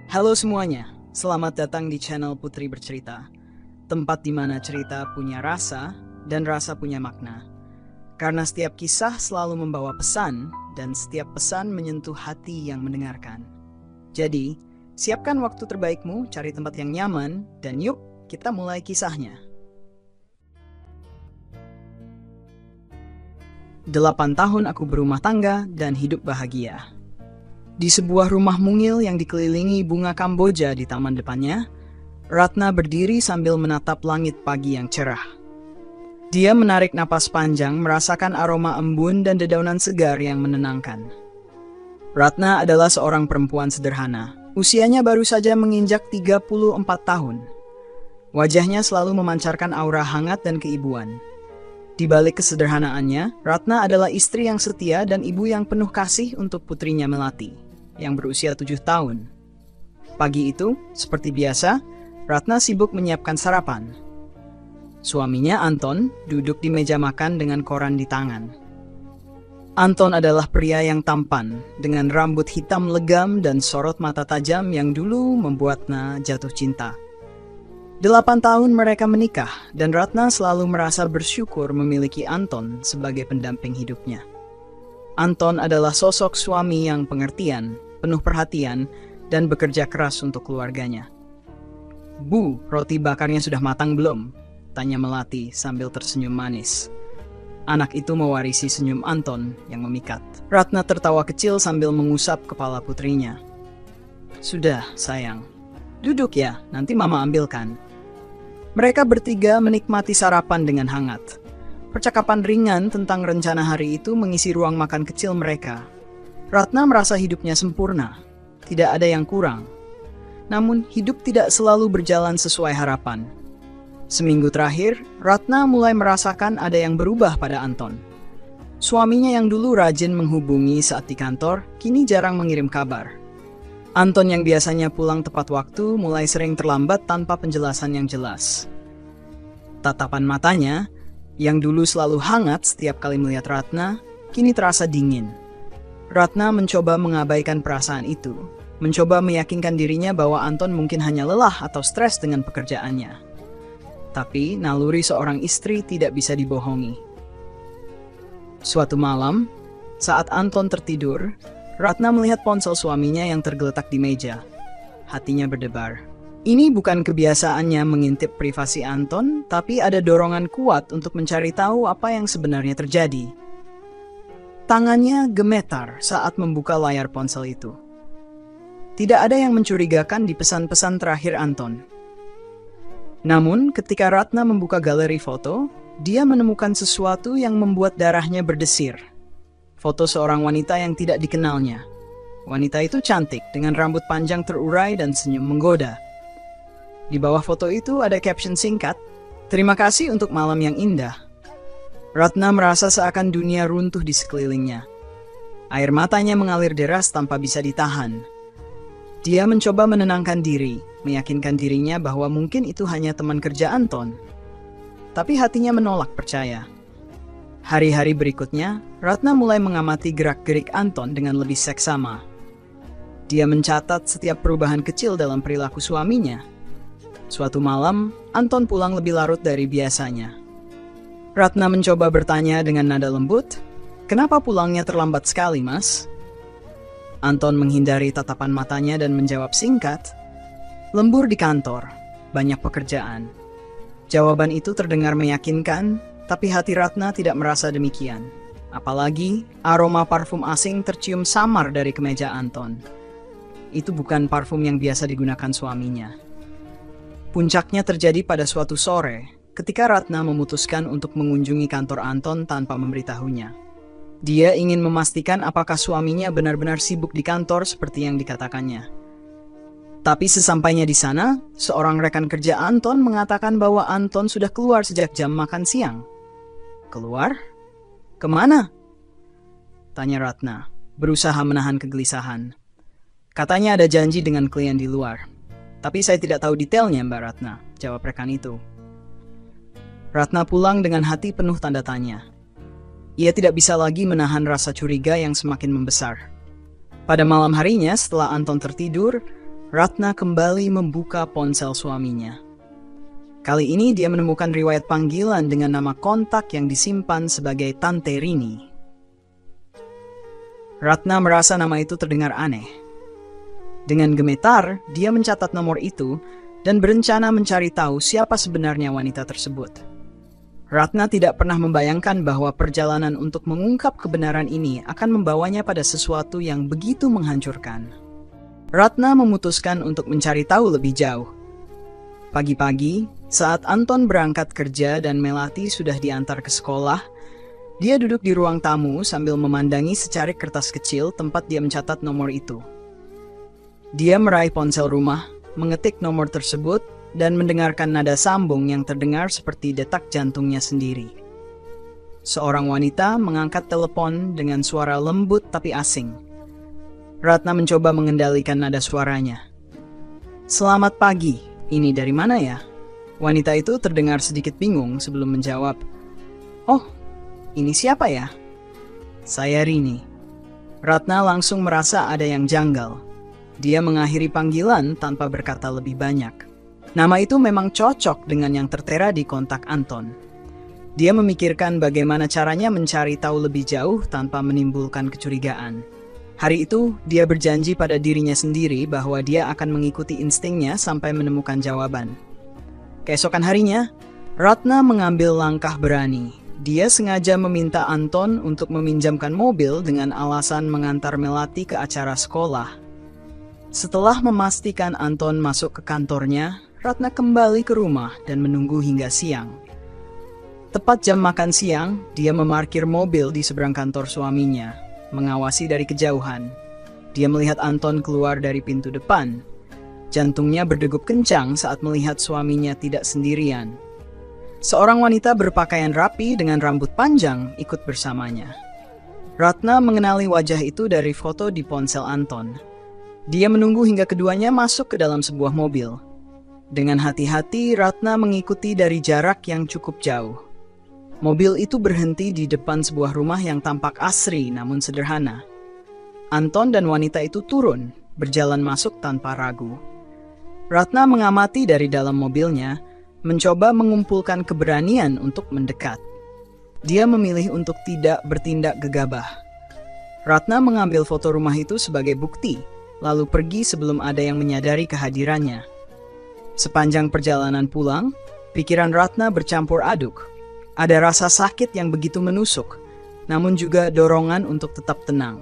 Halo semuanya, selamat datang di channel Putri Bercerita, tempat di mana cerita punya rasa dan rasa punya makna. Karena setiap kisah selalu membawa pesan dan setiap pesan menyentuh hati yang mendengarkan. Jadi, siapkan waktu terbaikmu, cari tempat yang nyaman, dan yuk kita mulai kisahnya. 8 tahun aku berumah tangga dan hidup bahagia. Di sebuah rumah mungil yang dikelilingi bunga Kamboja di taman depannya, Ratna berdiri sambil menatap langit pagi yang cerah. Dia menarik napas panjang, merasakan aroma embun dan dedaunan segar yang menenangkan. Ratna adalah seorang perempuan sederhana. Usianya baru saja menginjak 34 tahun. Wajahnya selalu memancarkan aura hangat dan keibuan. Di balik kesederhanaannya, Ratna adalah istri yang setia dan ibu yang penuh kasih untuk putrinya Melati, yang berusia 7 tahun. Pagi itu, seperti biasa, Ratna sibuk menyiapkan sarapan. Suaminya, Anton, duduk di meja makan dengan koran di tangan. Anton adalah pria yang tampan, dengan rambut hitam legam dan sorot mata tajam yang dulu membuatnya jatuh cinta. 8 tahun mereka menikah, dan Ratna selalu merasa bersyukur memiliki Anton sebagai pendamping hidupnya. Anton adalah sosok suami yang pengertian, penuh perhatian, dan bekerja keras untuk keluarganya. "Bu, roti bakarnya sudah matang belum?" tanya Melati sambil tersenyum manis. Anak itu mewarisi senyum Anton yang memikat. Ratna tertawa kecil sambil mengusap kepala putrinya. "Sudah, sayang. Duduk ya, nanti mama ambilkan." Mereka bertiga menikmati sarapan dengan hangat. Percakapan ringan tentang rencana hari itu mengisi ruang makan kecil mereka. Ratna merasa hidupnya sempurna, tidak ada yang kurang. Namun hidup tidak selalu berjalan sesuai harapan. Seminggu terakhir, Ratna mulai merasakan ada yang berubah pada Anton. Suaminya yang dulu rajin menghubungi saat di kantor, kini jarang mengirim kabar. Anton yang biasanya pulang tepat waktu mulai sering terlambat tanpa penjelasan yang jelas. Tatapan matanya, yang dulu selalu hangat setiap kali melihat Ratna, kini terasa dingin. Ratna mencoba mengabaikan perasaan itu, mencoba meyakinkan dirinya bahwa Anton mungkin hanya lelah atau stres dengan pekerjaannya. Tapi naluri seorang istri tidak bisa dibohongi. Suatu malam, saat Anton tertidur, Ratna melihat ponsel suaminya yang tergeletak di meja. Hatinya berdebar. Ini bukan kebiasaannya mengintip privasi Anton, tapi ada dorongan kuat untuk mencari tahu apa yang sebenarnya terjadi. Tangannya gemetar saat membuka layar ponsel itu. Tidak ada yang mencurigakan di pesan-pesan terakhir Anton. Namun, ketika Ratna membuka galeri foto, dia menemukan sesuatu yang membuat darahnya berdesir. Foto seorang wanita yang tidak dikenalnya. Wanita itu cantik dengan rambut panjang terurai dan senyum menggoda. Di bawah foto itu ada caption singkat, "Terima kasih untuk malam yang indah." Ratna merasa seakan dunia runtuh di sekelilingnya. Air matanya mengalir deras tanpa bisa ditahan. Dia mencoba menenangkan diri, meyakinkan dirinya bahwa mungkin itu hanya teman kerja Anton. Tapi hatinya menolak percaya. Hari-hari berikutnya, Ratna mulai mengamati gerak-gerik Anton dengan lebih seksama. Dia mencatat setiap perubahan kecil dalam perilaku suaminya. Suatu malam, Anton pulang lebih larut dari biasanya. Ratna mencoba bertanya dengan nada lembut, "Kenapa pulangnya terlambat sekali, Mas?" Anton menghindari tatapan matanya dan menjawab singkat, "Lembur di kantor, banyak pekerjaan." Jawaban itu terdengar meyakinkan, tapi hati Ratna tidak merasa demikian. Apalagi aroma parfum asing tercium samar dari kemeja Anton. Itu bukan parfum yang biasa digunakan suaminya. Puncaknya terjadi pada suatu sore, ketika Ratna memutuskan untuk mengunjungi kantor Anton tanpa memberitahunya. Dia ingin memastikan apakah suaminya benar-benar sibuk di kantor seperti yang dikatakannya. Tapi sesampainya di sana, seorang rekan kerja Anton mengatakan bahwa Anton sudah keluar sejak jam makan siang. "Keluar? Kemana?" tanya Ratna, berusaha menahan kegelisahan. "Katanya ada janji dengan klien di luar. Tapi saya tidak tahu detailnya, Mbak Ratna," jawab rekan itu. Ratna pulang dengan hati penuh tanda tanya. Ia tidak bisa lagi menahan rasa curiga yang semakin membesar. Pada malam harinya setelah Anton tertidur, Ratna kembali membuka ponsel suaminya. Kali ini dia menemukan riwayat panggilan dengan nama kontak yang disimpan sebagai Tante Rini. Ratna merasa nama itu terdengar aneh. Dengan gemetar, dia mencatat nomor itu dan berencana mencari tahu siapa sebenarnya wanita tersebut. Ratna tidak pernah membayangkan bahwa perjalanan untuk mengungkap kebenaran ini akan membawanya pada sesuatu yang begitu menghancurkan. Ratna memutuskan untuk mencari tahu lebih jauh. Pagi-pagi, saat Anton berangkat kerja dan Melati sudah diantar ke sekolah, dia duduk di ruang tamu sambil memandangi secarik kertas kecil tempat dia mencatat nomor itu. Dia meraih ponsel rumah, mengetik nomor tersebut, dan mendengarkan nada sambung yang terdengar seperti detak jantungnya sendiri. Seorang wanita mengangkat telepon dengan suara lembut tapi asing. Ratna mencoba mengendalikan nada suaranya. "Selamat pagi, ini dari mana ya?" Wanita itu terdengar sedikit bingung sebelum menjawab. "Oh, ini siapa ya?" "Saya Rini." Ratna langsung merasa ada yang janggal. Dia mengakhiri panggilan tanpa berkata lebih banyak. Nama itu memang cocok dengan yang tertera di kontak Anton. Dia memikirkan bagaimana caranya mencari tahu lebih jauh tanpa menimbulkan kecurigaan. Hari itu, dia berjanji pada dirinya sendiri bahwa dia akan mengikuti instingnya sampai menemukan jawaban. Keesokan harinya, Ratna mengambil langkah berani. Dia sengaja meminta Anton untuk meminjamkan mobil dengan alasan mengantar Melati ke acara sekolah. Setelah memastikan Anton masuk ke kantornya, Ratna kembali ke rumah dan menunggu hingga siang. Tepat jam makan siang, dia memarkir mobil di seberang kantor suaminya. Mengawasi dari kejauhan, dia melihat Anton keluar dari pintu depan. Jantungnya berdegup kencang saat melihat suaminya tidak sendirian. Seorang wanita berpakaian rapi dengan rambut panjang ikut bersamanya. Ratna mengenali wajah itu dari foto di ponsel Anton. Dia menunggu hingga keduanya masuk ke dalam sebuah mobil. Dengan hati-hati, Ratna mengikuti dari jarak yang cukup jauh. Mobil itu berhenti di depan sebuah rumah yang tampak asri namun sederhana. Anton dan wanita itu turun, berjalan masuk tanpa ragu. Ratna mengamati dari dalam mobilnya, mencoba mengumpulkan keberanian untuk mendekat. Dia memilih untuk tidak bertindak gegabah. Ratna mengambil foto rumah itu sebagai bukti, lalu pergi sebelum ada yang menyadari kehadirannya. Sepanjang perjalanan pulang, pikiran Ratna bercampur aduk. Ada rasa sakit yang begitu menusuk, namun juga dorongan untuk tetap tenang.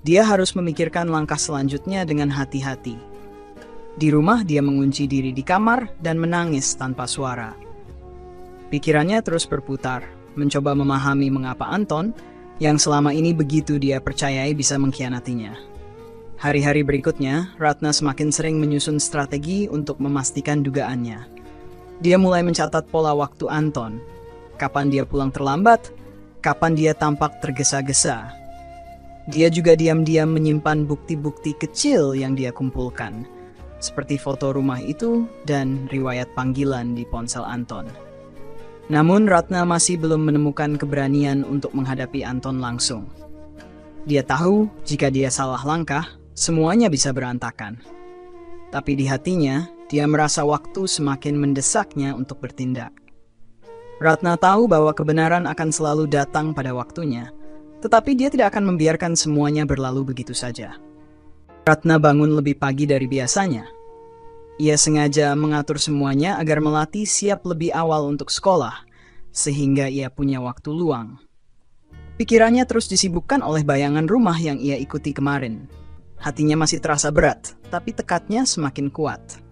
Dia harus memikirkan langkah selanjutnya dengan hati-hati. Di rumah dia mengunci diri di kamar dan menangis tanpa suara. Pikirannya terus berputar, mencoba memahami mengapa Anton, yang selama ini begitu dia percayai bisa mengkhianatinya. Hari-hari berikutnya, Ratna semakin sering menyusun strategi untuk memastikan dugaannya. Dia mulai mencatat pola waktu Anton. Kapan dia pulang terlambat, kapan dia tampak tergesa-gesa. Dia juga diam-diam menyimpan bukti-bukti kecil yang dia kumpulkan, seperti foto rumah itu dan riwayat panggilan di ponsel Anton. Namun Ratna masih belum menemukan keberanian untuk menghadapi Anton langsung. Dia tahu jika dia salah langkah, semuanya bisa berantakan. Tapi di hatinya, dia merasa waktu semakin mendesaknya untuk bertindak. Ratna tahu bahwa kebenaran akan selalu datang pada waktunya, tetapi dia tidak akan membiarkan semuanya berlalu begitu saja. Ratna bangun lebih pagi dari biasanya. Ia sengaja mengatur semuanya agar Melati siap lebih awal untuk sekolah, sehingga ia punya waktu luang. Pikirannya terus disibukkan oleh bayangan rumah yang ia ikuti kemarin. Hatinya masih terasa berat, tapi tekadnya semakin kuat.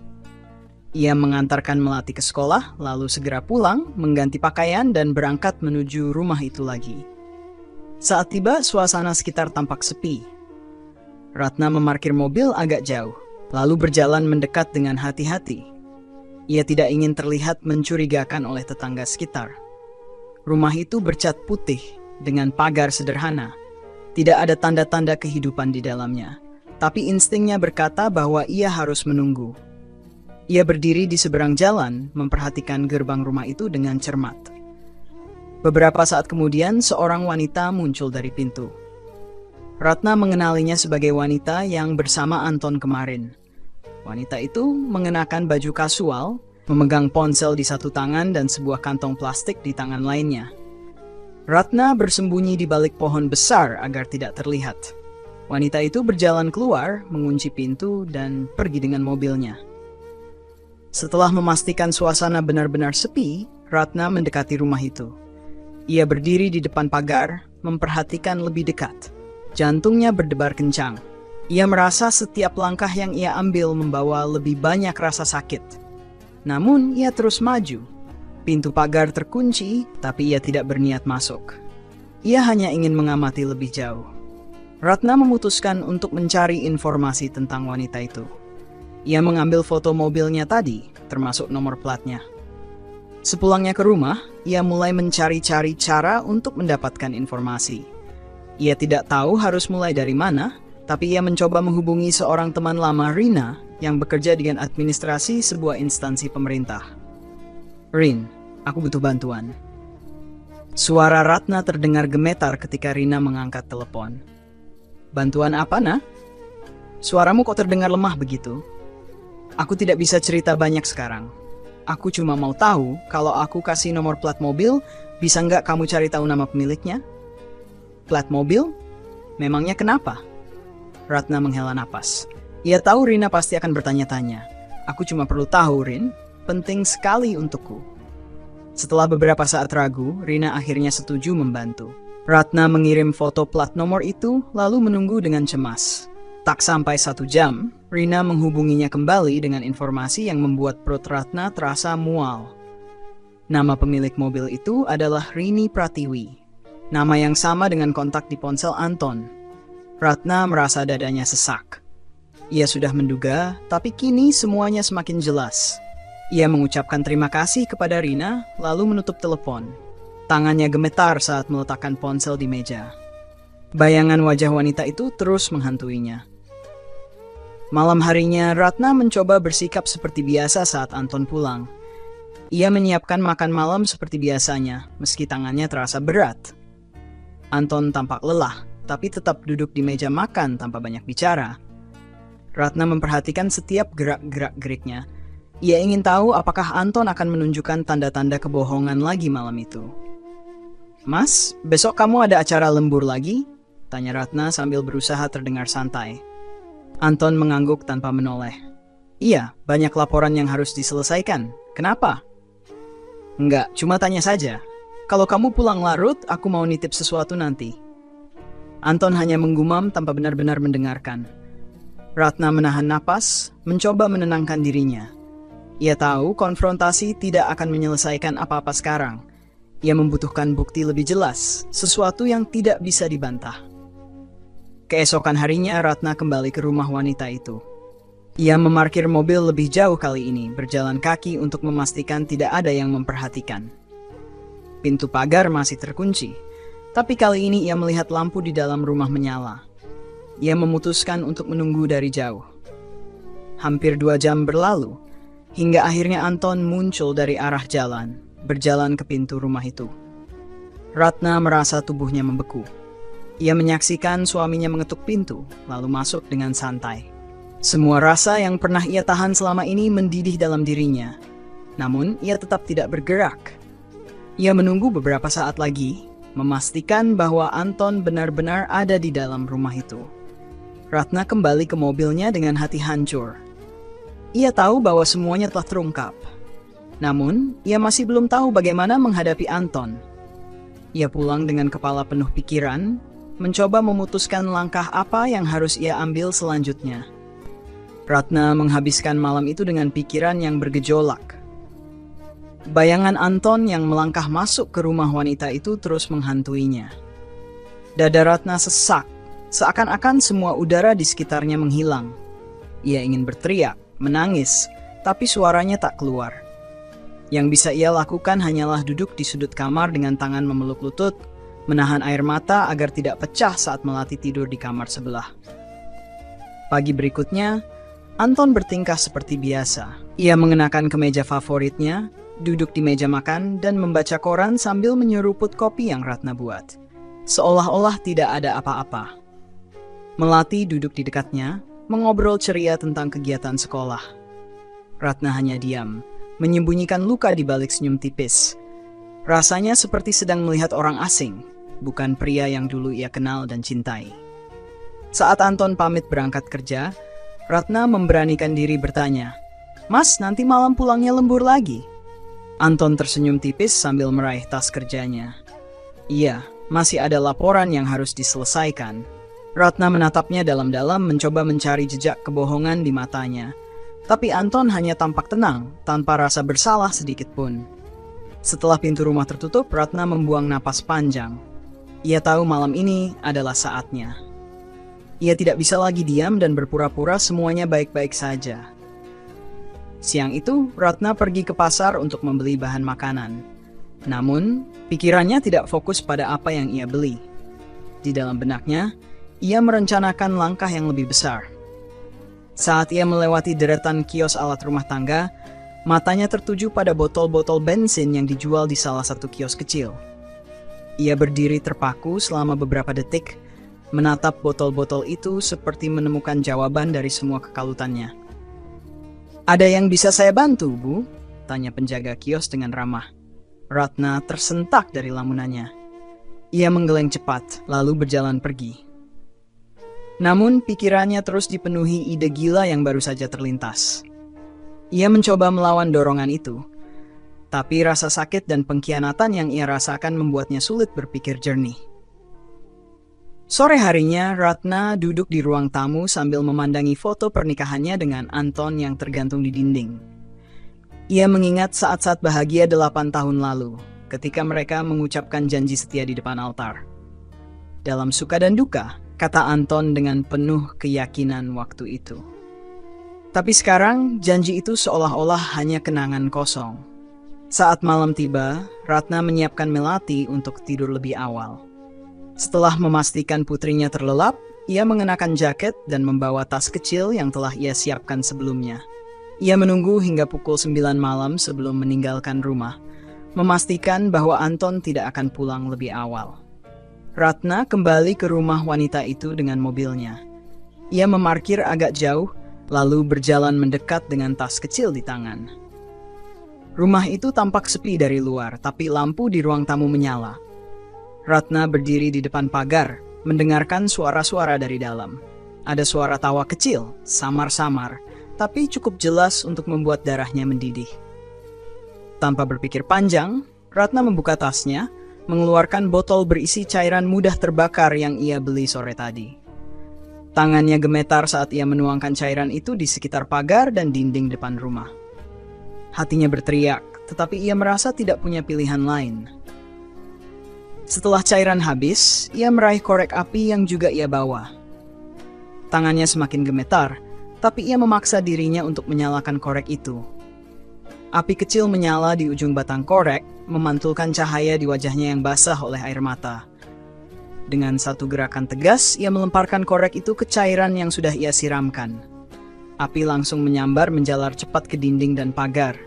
Ia mengantarkan Melati ke sekolah, lalu segera pulang, mengganti pakaian, dan berangkat menuju rumah itu lagi. Saat tiba, suasana sekitar tampak sepi. Ratna memarkir mobil agak jauh, lalu berjalan mendekat dengan hati-hati. Ia tidak ingin terlihat mencurigakan oleh tetangga sekitar. Rumah itu bercat putih, dengan pagar sederhana. Tidak ada tanda-tanda kehidupan di dalamnya, tapi instingnya berkata bahwa ia harus menunggu. Ia berdiri di seberang jalan, memperhatikan gerbang rumah itu dengan cermat. Beberapa saat kemudian, seorang wanita muncul dari pintu. Ratna mengenalinya sebagai wanita yang bersama Anton kemarin. Wanita itu mengenakan baju kasual, memegang ponsel di satu tangan dan sebuah kantong plastik di tangan lainnya. Ratna bersembunyi di balik pohon besar agar tidak terlihat. Wanita itu berjalan keluar, mengunci pintu, dan pergi dengan mobilnya. Setelah memastikan suasana benar-benar sepi, Ratna mendekati rumah itu. Ia berdiri di depan pagar, memperhatikan lebih dekat. Jantungnya berdebar kencang. Ia merasa setiap langkah yang ia ambil membawa lebih banyak rasa sakit. Namun, ia terus maju. Pintu pagar terkunci, tapi ia tidak berniat masuk. Ia hanya ingin mengamati lebih jauh. Ratna memutuskan untuk mencari informasi tentang wanita itu. Ia mengambil foto mobilnya tadi, termasuk nomor platnya. Sepulangnya ke rumah, ia mulai mencari-cari cara untuk mendapatkan informasi. Ia tidak tahu harus mulai dari mana, tapi ia mencoba menghubungi seorang teman lama Rina yang bekerja dengan administrasi sebuah instansi pemerintah. "Rin, aku butuh bantuan." Suara Ratna terdengar gemetar ketika Rina mengangkat telepon. "Bantuan apa, Nah? Suaramu kok terdengar lemah begitu?" "Aku tidak bisa cerita banyak sekarang. Aku cuma mau tahu kalau aku kasih nomor plat mobil, bisa nggak kamu cari tahu nama pemiliknya?" "Plat mobil? Memangnya kenapa?" Ratna menghela napas. Ia tahu Rina pasti akan bertanya-tanya. "Aku cuma perlu tahu, Rin. Penting sekali untukku." Setelah beberapa saat ragu, Rina akhirnya setuju membantu. Ratna mengirim foto plat nomor itu, lalu menunggu dengan cemas. Tak sampai 1 jam, Rina menghubunginya kembali dengan informasi yang membuat perut Ratna terasa mual. Nama pemilik mobil itu adalah Rini Pratiwi. Nama yang sama dengan kontak di ponsel Anton. Ratna merasa dadanya sesak. Ia sudah menduga, tapi kini semuanya semakin jelas. Ia mengucapkan terima kasih kepada Rina, lalu menutup telepon. Tangannya gemetar saat meletakkan ponsel di meja. Bayangan wajah wanita itu terus menghantuinya. Malam harinya, Ratna mencoba bersikap seperti biasa saat Anton pulang. Ia menyiapkan makan malam seperti biasanya, meski tangannya terasa berat. Anton tampak lelah, tapi tetap duduk di meja makan tanpa banyak bicara. Ratna memperhatikan setiap gerak-geriknya. Ia ingin tahu apakah Anton akan menunjukkan tanda-tanda kebohongan lagi malam itu. "Mas, besok kamu ada acara lembur lagi?" tanya Ratna sambil berusaha terdengar santai. Anton mengangguk tanpa menoleh. "Iya, banyak laporan yang harus diselesaikan. Kenapa?" "Enggak, cuma tanya saja. Kalau kamu pulang larut, aku mau nitip sesuatu nanti." Anton hanya menggumam tanpa benar-benar mendengarkan. Ratna menahan napas, mencoba menenangkan dirinya. Ia tahu konfrontasi tidak akan menyelesaikan apa-apa sekarang. Ia membutuhkan bukti lebih jelas, sesuatu yang tidak bisa dibantah. Keesokan harinya, Ratna kembali ke rumah wanita itu. Ia memarkir mobil lebih jauh kali ini, berjalan kaki untuk memastikan tidak ada yang memperhatikan. Pintu pagar masih terkunci, tapi kali ini ia melihat lampu di dalam rumah menyala. Ia memutuskan untuk menunggu dari jauh. Hampir 2 jam berlalu, hingga akhirnya Anton muncul dari arah jalan, berjalan ke pintu rumah itu. Ratna merasa tubuhnya membeku. Ia menyaksikan suaminya mengetuk pintu, lalu masuk dengan santai. Semua rasa yang pernah ia tahan selama ini mendidih dalam dirinya. Namun, ia tetap tidak bergerak. Ia menunggu beberapa saat lagi, memastikan bahwa Anton benar-benar ada di dalam rumah itu. Ratna kembali ke mobilnya dengan hati hancur. Ia tahu bahwa semuanya telah terungkap. Namun, ia masih belum tahu bagaimana menghadapi Anton. Ia pulang dengan kepala penuh pikiran, mencoba memutuskan langkah apa yang harus ia ambil selanjutnya. Ratna menghabiskan malam itu dengan pikiran yang bergejolak. Bayangan Anton yang melangkah masuk ke rumah wanita itu terus menghantuinya. Dada Ratna sesak, seakan-akan semua udara di sekitarnya menghilang. Ia ingin berteriak, menangis, tapi suaranya tak keluar. Yang bisa ia lakukan hanyalah duduk di sudut kamar dengan tangan memeluk lutut, menahan air mata agar tidak pecah saat melatih tidur di kamar sebelah. Pagi berikutnya, Anton bertingkah seperti biasa. Ia mengenakan kemeja favoritnya, duduk di meja makan, dan membaca koran sambil menyeruput kopi yang Ratna buat. Seolah-olah tidak ada apa-apa. Melati duduk di dekatnya, mengobrol ceria tentang kegiatan sekolah. Ratna hanya diam, menyembunyikan luka di balik senyum tipis. Rasanya seperti sedang melihat orang asing, bukan pria yang dulu ia kenal dan cintai. Saat Anton pamit berangkat kerja, Ratna memberanikan diri bertanya, "Mas, nanti malam pulangnya lembur lagi?" Anton tersenyum tipis sambil meraih tas kerjanya. "Iya, masih ada laporan yang harus diselesaikan." Ratna menatapnya dalam-dalam, mencoba mencari jejak kebohongan di matanya. Tapi Anton hanya tampak tenang, tanpa rasa bersalah sedikit pun. Setelah pintu rumah tertutup, Ratna membuang napas panjang. Ia tahu malam ini adalah saatnya. Ia tidak bisa lagi diam dan berpura-pura semuanya baik-baik saja. Siang itu, Ratna pergi ke pasar untuk membeli bahan makanan. Namun, pikirannya tidak fokus pada apa yang ia beli. Di dalam benaknya, ia merencanakan langkah yang lebih besar. Saat ia melewati deretan kios alat rumah tangga, matanya tertuju pada botol-botol bensin yang dijual di salah satu kios kecil. Ia berdiri terpaku selama beberapa detik, menatap botol-botol itu seperti menemukan jawaban dari semua kekalutannya. "Ada yang bisa saya bantu, Bu?" tanya penjaga kios dengan ramah. Ratna tersentak dari lamunannya. Ia menggeleng cepat, lalu berjalan pergi. Namun pikirannya terus dipenuhi ide gila yang baru saja terlintas. Ia mencoba melawan dorongan itu, tapi rasa sakit dan pengkhianatan yang ia rasakan membuatnya sulit berpikir jernih. Sore harinya, Ratna duduk di ruang tamu sambil memandangi foto pernikahannya dengan Anton yang tergantung di dinding. Ia mengingat saat-saat bahagia 8 tahun lalu, ketika mereka mengucapkan janji setia di depan altar. Dalam suka dan duka, kata Anton dengan penuh keyakinan waktu itu. Tapi sekarang, janji itu seolah-olah hanya kenangan kosong. Saat malam tiba, Ratna menyiapkan Melati untuk tidur lebih awal. Setelah memastikan putrinya terlelap, ia mengenakan jaket dan membawa tas kecil yang telah ia siapkan sebelumnya. Ia menunggu hingga pukul 9 malam sebelum meninggalkan rumah, memastikan bahwa Anton tidak akan pulang lebih awal. Ratna kembali ke rumah wanita itu dengan mobilnya. Ia memarkir agak jauh, lalu berjalan mendekat dengan tas kecil di tangan. Rumah itu tampak sepi dari luar, tapi lampu di ruang tamu menyala. Ratna berdiri di depan pagar, mendengarkan suara-suara dari dalam. Ada suara tawa kecil, samar-samar, tapi cukup jelas untuk membuat darahnya mendidih. Tanpa berpikir panjang, Ratna membuka tasnya, mengeluarkan botol berisi cairan mudah terbakar yang ia beli sore tadi. Tangannya gemetar saat ia menuangkan cairan itu di sekitar pagar dan dinding depan rumah. Hatinya berteriak, tetapi ia merasa tidak punya pilihan lain. Setelah cairan habis, ia meraih korek api yang juga ia bawa. Tangannya semakin gemetar, tapi ia memaksa dirinya untuk menyalakan korek itu. Api kecil menyala di ujung batang korek, memantulkan cahaya di wajahnya yang basah oleh air mata. Dengan satu gerakan tegas, ia melemparkan korek itu ke cairan yang sudah ia siramkan. Api langsung menyambar menjalar cepat ke dinding dan pagar.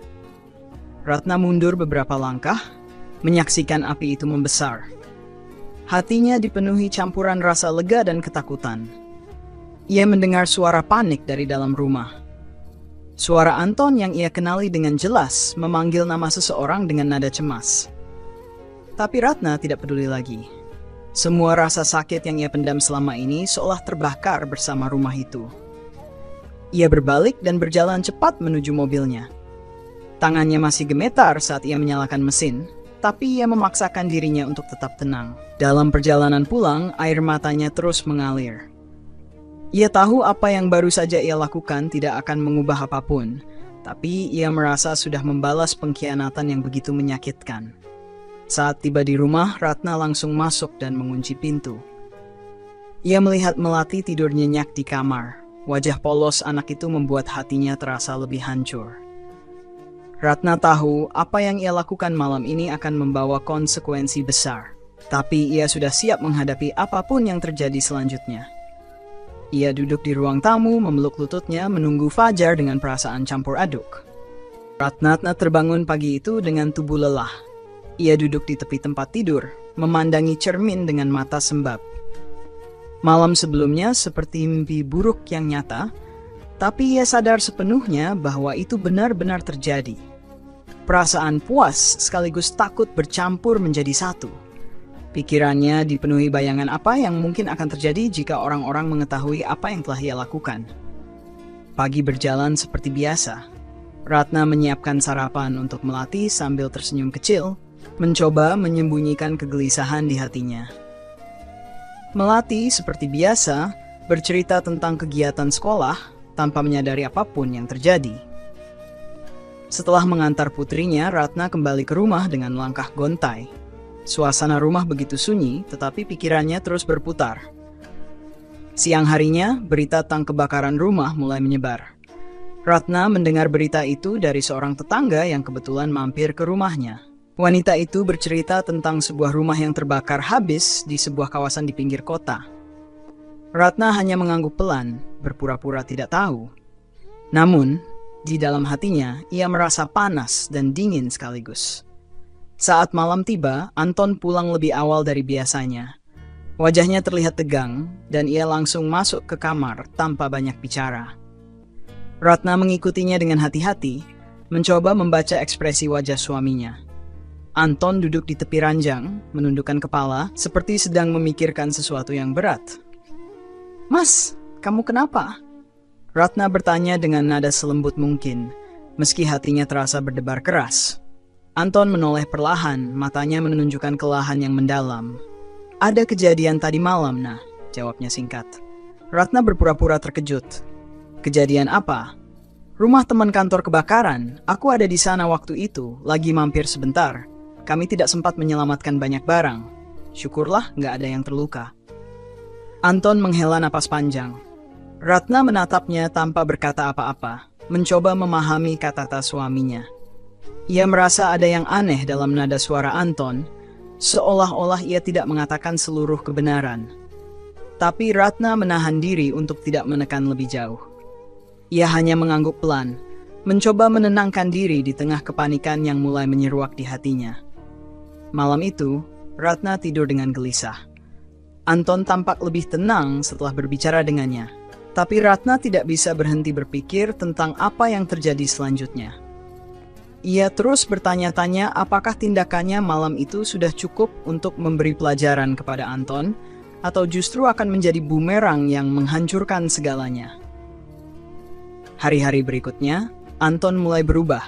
Ratna mundur beberapa langkah, menyaksikan api itu membesar. Hatinya dipenuhi campuran rasa lega dan ketakutan. Ia mendengar suara panik dari dalam rumah. Suara Anton yang ia kenali dengan jelas memanggil nama seseorang dengan nada cemas. Tapi Ratna tidak peduli lagi. Semua rasa sakit yang ia pendam selama ini seolah terbakar bersama rumah itu. Ia berbalik dan berjalan cepat menuju mobilnya. Tangannya masih gemetar saat ia menyalakan mesin, tapi ia memaksakan dirinya untuk tetap tenang. Dalam perjalanan pulang, air matanya terus mengalir. Ia tahu apa yang baru saja ia lakukan tidak akan mengubah apapun, tapi ia merasa sudah membalas pengkhianatan yang begitu menyakitkan. Saat tiba di rumah, Ratna langsung masuk dan mengunci pintu. Ia melihat Melati tidur nyenyak di kamar. Wajah polos anak itu membuat hatinya terasa lebih hancur. Ratna tahu apa yang ia lakukan malam ini akan membawa konsekuensi besar. Tapi ia sudah siap menghadapi apapun yang terjadi selanjutnya. Ia duduk di ruang tamu, memeluk lututnya, menunggu fajar dengan perasaan campur aduk. Ratna terbangun pagi itu dengan tubuh lelah. Ia duduk di tepi tempat tidur, memandangi cermin dengan mata sembab. Malam sebelumnya seperti mimpi buruk yang nyata, tapi ia sadar sepenuhnya bahwa itu benar-benar terjadi. Perasaan puas sekaligus takut bercampur menjadi satu. Pikirannya dipenuhi bayangan apa yang mungkin akan terjadi jika orang-orang mengetahui apa yang telah ia lakukan. Pagi berjalan seperti biasa. Ratna menyiapkan sarapan untuk Melati sambil tersenyum kecil, mencoba menyembunyikan kegelisahan di hatinya. Melati seperti biasa bercerita tentang kegiatan sekolah tanpa menyadari apapun yang terjadi. Setelah mengantar putrinya, Ratna kembali ke rumah dengan langkah gontai. Suasana rumah begitu sunyi, tetapi pikirannya terus berputar. Siang harinya, berita tentang kebakaran rumah mulai menyebar. Ratna mendengar berita itu dari seorang tetangga yang kebetulan mampir ke rumahnya. Wanita itu bercerita tentang sebuah rumah yang terbakar habis di sebuah kawasan di pinggir kota. Ratna hanya mengangguk pelan, berpura-pura tidak tahu. Namun, di dalam hatinya, ia merasa panas dan dingin sekaligus. Saat malam tiba, Anton pulang lebih awal dari biasanya. Wajahnya terlihat tegang, dan ia langsung masuk ke kamar tanpa banyak bicara. Ratna mengikutinya dengan hati-hati, mencoba membaca ekspresi wajah suaminya. Anton duduk di tepi ranjang, menundukkan kepala, seperti sedang memikirkan sesuatu yang berat. "Mas, kamu kenapa?" Ratna bertanya dengan nada selembut mungkin, meski hatinya terasa berdebar keras. Anton menoleh perlahan, matanya menunjukkan kelelahan yang mendalam. "Ada kejadian tadi malam, nah," jawabnya singkat. Ratna berpura-pura terkejut. "Kejadian apa?" "Rumah teman kantor kebakaran. Aku ada di sana waktu itu, lagi mampir sebentar. Kami tidak sempat menyelamatkan banyak barang. Syukurlah nggak ada yang terluka." Anton menghela napas panjang. Ratna menatapnya tanpa berkata apa-apa, mencoba memahami kata-kata suaminya. Ia merasa ada yang aneh dalam nada suara Anton, seolah-olah ia tidak mengatakan seluruh kebenaran. Tapi Ratna menahan diri untuk tidak menekan lebih jauh. Ia hanya mengangguk pelan, mencoba menenangkan diri di tengah kepanikan yang mulai menyeruak di hatinya. Malam itu, Ratna tidur dengan gelisah. Anton tampak lebih tenang setelah berbicara dengannya. Tapi Ratna tidak bisa berhenti berpikir tentang apa yang terjadi selanjutnya. Ia terus bertanya-tanya apakah tindakannya malam itu sudah cukup untuk memberi pelajaran kepada Anton, atau justru akan menjadi bumerang yang menghancurkan segalanya. Hari-hari berikutnya, Anton mulai berubah.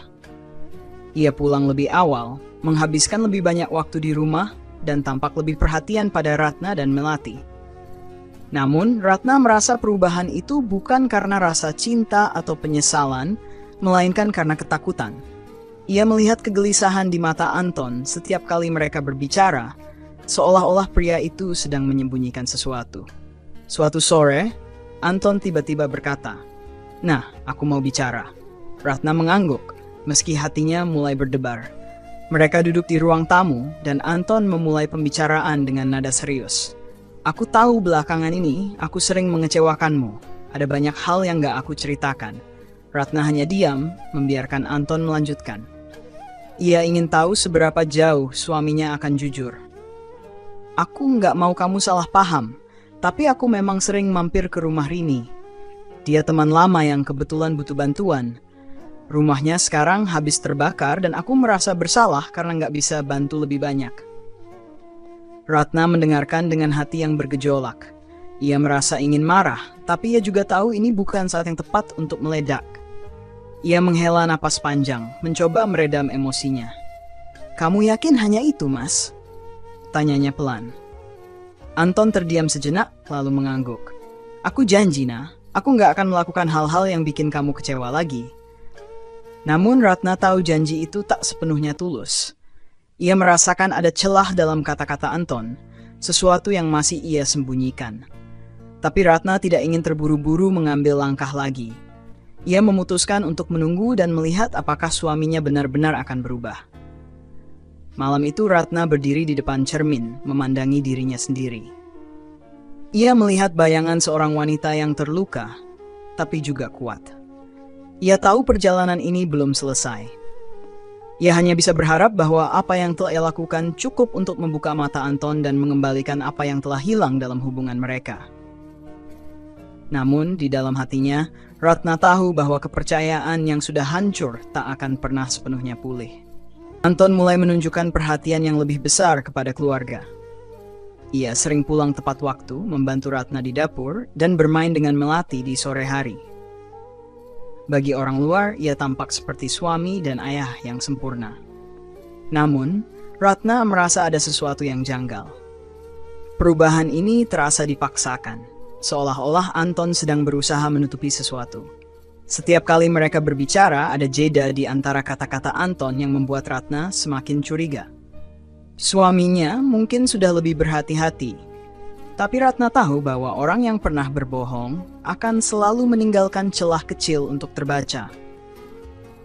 Ia pulang lebih awal, menghabiskan lebih banyak waktu di rumah, dan tampak lebih perhatian pada Ratna dan Melati. Namun, Ratna merasa perubahan itu bukan karena rasa cinta atau penyesalan, melainkan karena ketakutan. Ia melihat kegelisahan di mata Anton setiap kali mereka berbicara, seolah-olah pria itu sedang menyembunyikan sesuatu. Suatu sore, Anton tiba-tiba berkata, "Nah, aku mau bicara." Ratna mengangguk, meski hatinya mulai berdebar. Mereka duduk di ruang tamu, dan Anton memulai pembicaraan dengan nada serius. "Aku tahu belakangan ini, aku sering mengecewakanmu. Ada banyak hal yang gak aku ceritakan." Ratna hanya diam, membiarkan Anton melanjutkan. Ia ingin tahu seberapa jauh suaminya akan jujur. "Aku nggak mau kamu salah paham, tapi aku memang sering mampir ke rumah Rini. Dia teman lama yang kebetulan butuh bantuan. Rumahnya sekarang habis terbakar dan aku merasa bersalah karena nggak bisa bantu lebih banyak." Ratna mendengarkan dengan hati yang bergejolak. Ia merasa ingin marah, tapi ia juga tahu ini bukan saat yang tepat untuk meledak. Ia menghela napas panjang, mencoba meredam emosinya. "Kamu yakin hanya itu, Mas?" tanyanya pelan. Anton terdiam sejenak, lalu mengangguk. "Aku janji, Nah, aku nggak akan melakukan hal-hal yang bikin kamu kecewa lagi." Namun Ratna tahu janji itu tak sepenuhnya tulus. Ia merasakan ada celah dalam kata-kata Anton, sesuatu yang masih ia sembunyikan. Tapi Ratna tidak ingin terburu-buru mengambil langkah lagi. Ia memutuskan untuk menunggu dan melihat apakah suaminya benar-benar akan berubah. Malam itu Ratna berdiri di depan cermin, memandangi dirinya sendiri. Ia melihat bayangan seorang wanita yang terluka, tapi juga kuat. Ia tahu perjalanan ini belum selesai. Ia hanya bisa berharap bahwa apa yang telah ia lakukan cukup untuk membuka mata Anton dan mengembalikan apa yang telah hilang dalam hubungan mereka. Namun di dalam hatinya, Ratna tahu bahwa kepercayaan yang sudah hancur tak akan pernah sepenuhnya pulih. Anton mulai menunjukkan perhatian yang lebih besar kepada keluarga. Ia sering pulang tepat waktu, membantu Ratna di dapur, dan bermain dengan Melati di sore hari. Bagi orang luar, ia tampak seperti suami dan ayah yang sempurna. Namun, Ratna merasa ada sesuatu yang janggal. Perubahan ini terasa dipaksakan, seolah-olah Anton sedang berusaha menutupi sesuatu. Setiap kali mereka berbicara, ada jeda di antara kata-kata Anton yang membuat Ratna semakin curiga. Suaminya mungkin sudah lebih berhati-hati, tapi Ratna tahu bahwa orang yang pernah berbohong akan selalu meninggalkan celah kecil untuk terbaca.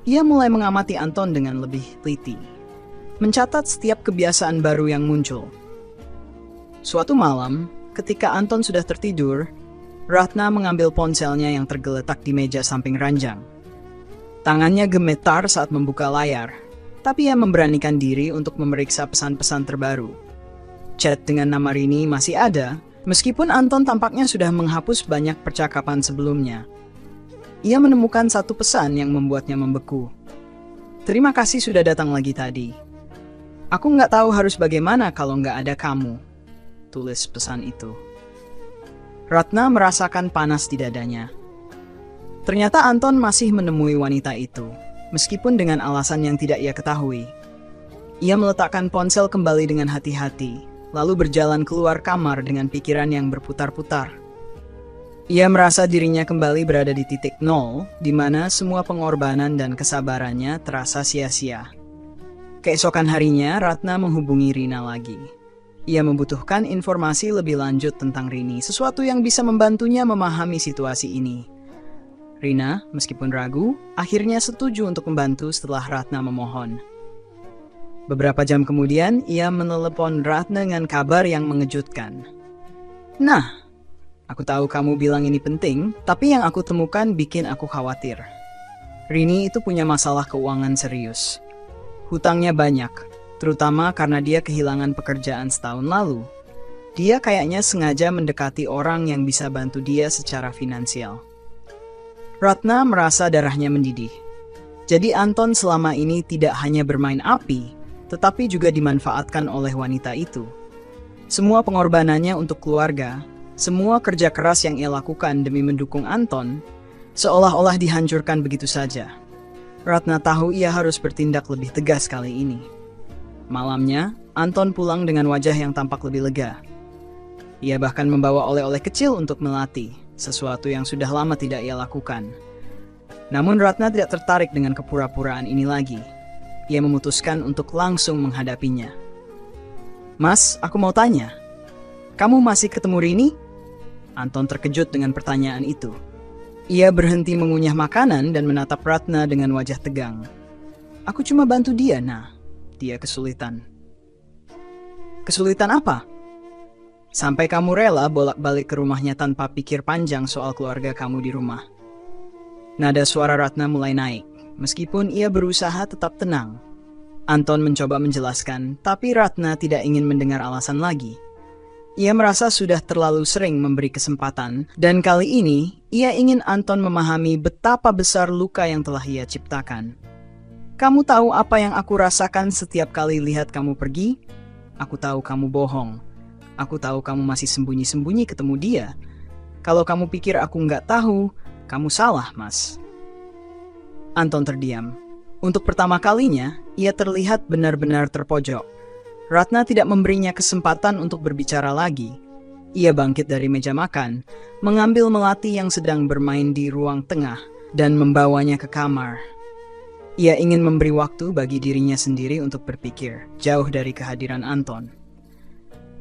Ia mulai mengamati Anton dengan lebih teliti, mencatat setiap kebiasaan baru yang muncul. Suatu malam, ketika Anton sudah tertidur, Ratna mengambil ponselnya yang tergeletak di meja samping ranjang. Tangannya gemetar saat membuka layar, tapi ia memberanikan diri untuk memeriksa pesan-pesan terbaru. Chat dengan nama Rini masih ada, meskipun Anton tampaknya sudah menghapus banyak percakapan sebelumnya. Ia menemukan satu pesan yang membuatnya membeku. "Terima kasih sudah datang lagi tadi. Aku nggak tahu harus bagaimana kalau nggak ada kamu," tulis pesan itu. Ratna merasakan panas di dadanya. Ternyata Anton masih menemui wanita itu, meskipun dengan alasan yang tidak ia ketahui. Ia meletakkan ponsel kembali dengan hati-hati, lalu berjalan keluar kamar dengan pikiran yang berputar-putar. Ia merasa dirinya kembali berada di titik nol, di mana semua pengorbanan dan kesabarannya terasa sia-sia. Keesokan harinya, Ratna menghubungi Rina lagi. Ia membutuhkan informasi lebih lanjut tentang Rini, sesuatu yang bisa membantunya memahami situasi ini. Rina, meskipun ragu, akhirnya setuju untuk membantu setelah Ratna memohon. Beberapa jam kemudian, ia menelepon Ratna dengan kabar yang mengejutkan. "Nah, aku tahu kamu bilang ini penting, tapi yang aku temukan bikin aku khawatir. Rini itu punya masalah keuangan serius. Hutangnya banyak, terutama karena dia kehilangan pekerjaan setahun lalu. Dia kayaknya sengaja mendekati orang yang bisa bantu dia secara finansial." Ratna merasa darahnya mendidih. Jadi Anton selama ini tidak hanya bermain api, tetapi juga dimanfaatkan oleh wanita itu. Semua pengorbanannya untuk keluarga, semua kerja keras yang ia lakukan demi mendukung Anton, seolah-olah dihancurkan begitu saja. Ratna tahu ia harus bertindak lebih tegas kali ini. Malamnya, Anton pulang dengan wajah yang tampak lebih lega. Ia bahkan membawa oleh-oleh kecil untuk Melati, sesuatu yang sudah lama tidak ia lakukan. Namun Ratna tidak tertarik dengan kepura-puraan ini lagi. Ia memutuskan untuk langsung menghadapinya. "Mas, aku mau tanya, kamu masih ketemu Rini?" Anton terkejut dengan pertanyaan itu. Ia berhenti mengunyah makanan dan menatap Ratna dengan wajah tegang. "Aku cuma bantu dia, nah." Dia kesulitan. "Kesulitan apa?" "Sampai kamu rela bolak-balik ke rumahnya tanpa pikir panjang soal keluarga kamu di rumah." Nada suara Ratna mulai naik, meskipun ia berusaha tetap tenang. Anton mencoba menjelaskan, tapi Ratna tidak ingin mendengar alasan lagi. Ia merasa sudah terlalu sering memberi kesempatan, dan kali ini ia ingin Anton memahami betapa besar luka yang telah ia ciptakan. "Kamu tahu apa yang aku rasakan setiap kali lihat kamu pergi? Aku tahu kamu bohong. Aku tahu kamu masih sembunyi-sembunyi ketemu dia. Kalau kamu pikir aku nggak tahu, kamu salah, Mas." Anton terdiam. Untuk pertama kalinya, ia terlihat benar-benar terpojok. Ratna tidak memberinya kesempatan untuk berbicara lagi. Ia bangkit dari meja makan, mengambil Melati yang sedang bermain di ruang tengah, dan membawanya ke kamar. Ia ingin memberi waktu bagi dirinya sendiri untuk berpikir, jauh dari kehadiran Anton.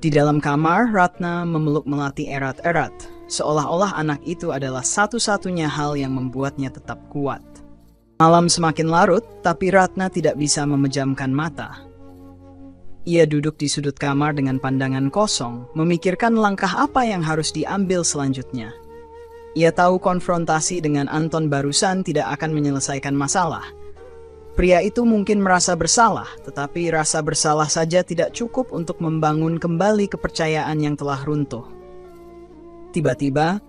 Di dalam kamar, Ratna memeluk Melati erat-erat, seolah-olah anak itu adalah satu-satunya hal yang membuatnya tetap kuat. Malam semakin larut, tapi Ratna tidak bisa memejamkan mata. Ia duduk di sudut kamar dengan pandangan kosong, memikirkan langkah apa yang harus diambil selanjutnya. Ia tahu konfrontasi dengan Anton barusan tidak akan menyelesaikan masalah. Pria itu mungkin merasa bersalah, tetapi rasa bersalah saja tidak cukup untuk membangun kembali kepercayaan yang telah runtuh. Tiba-tiba,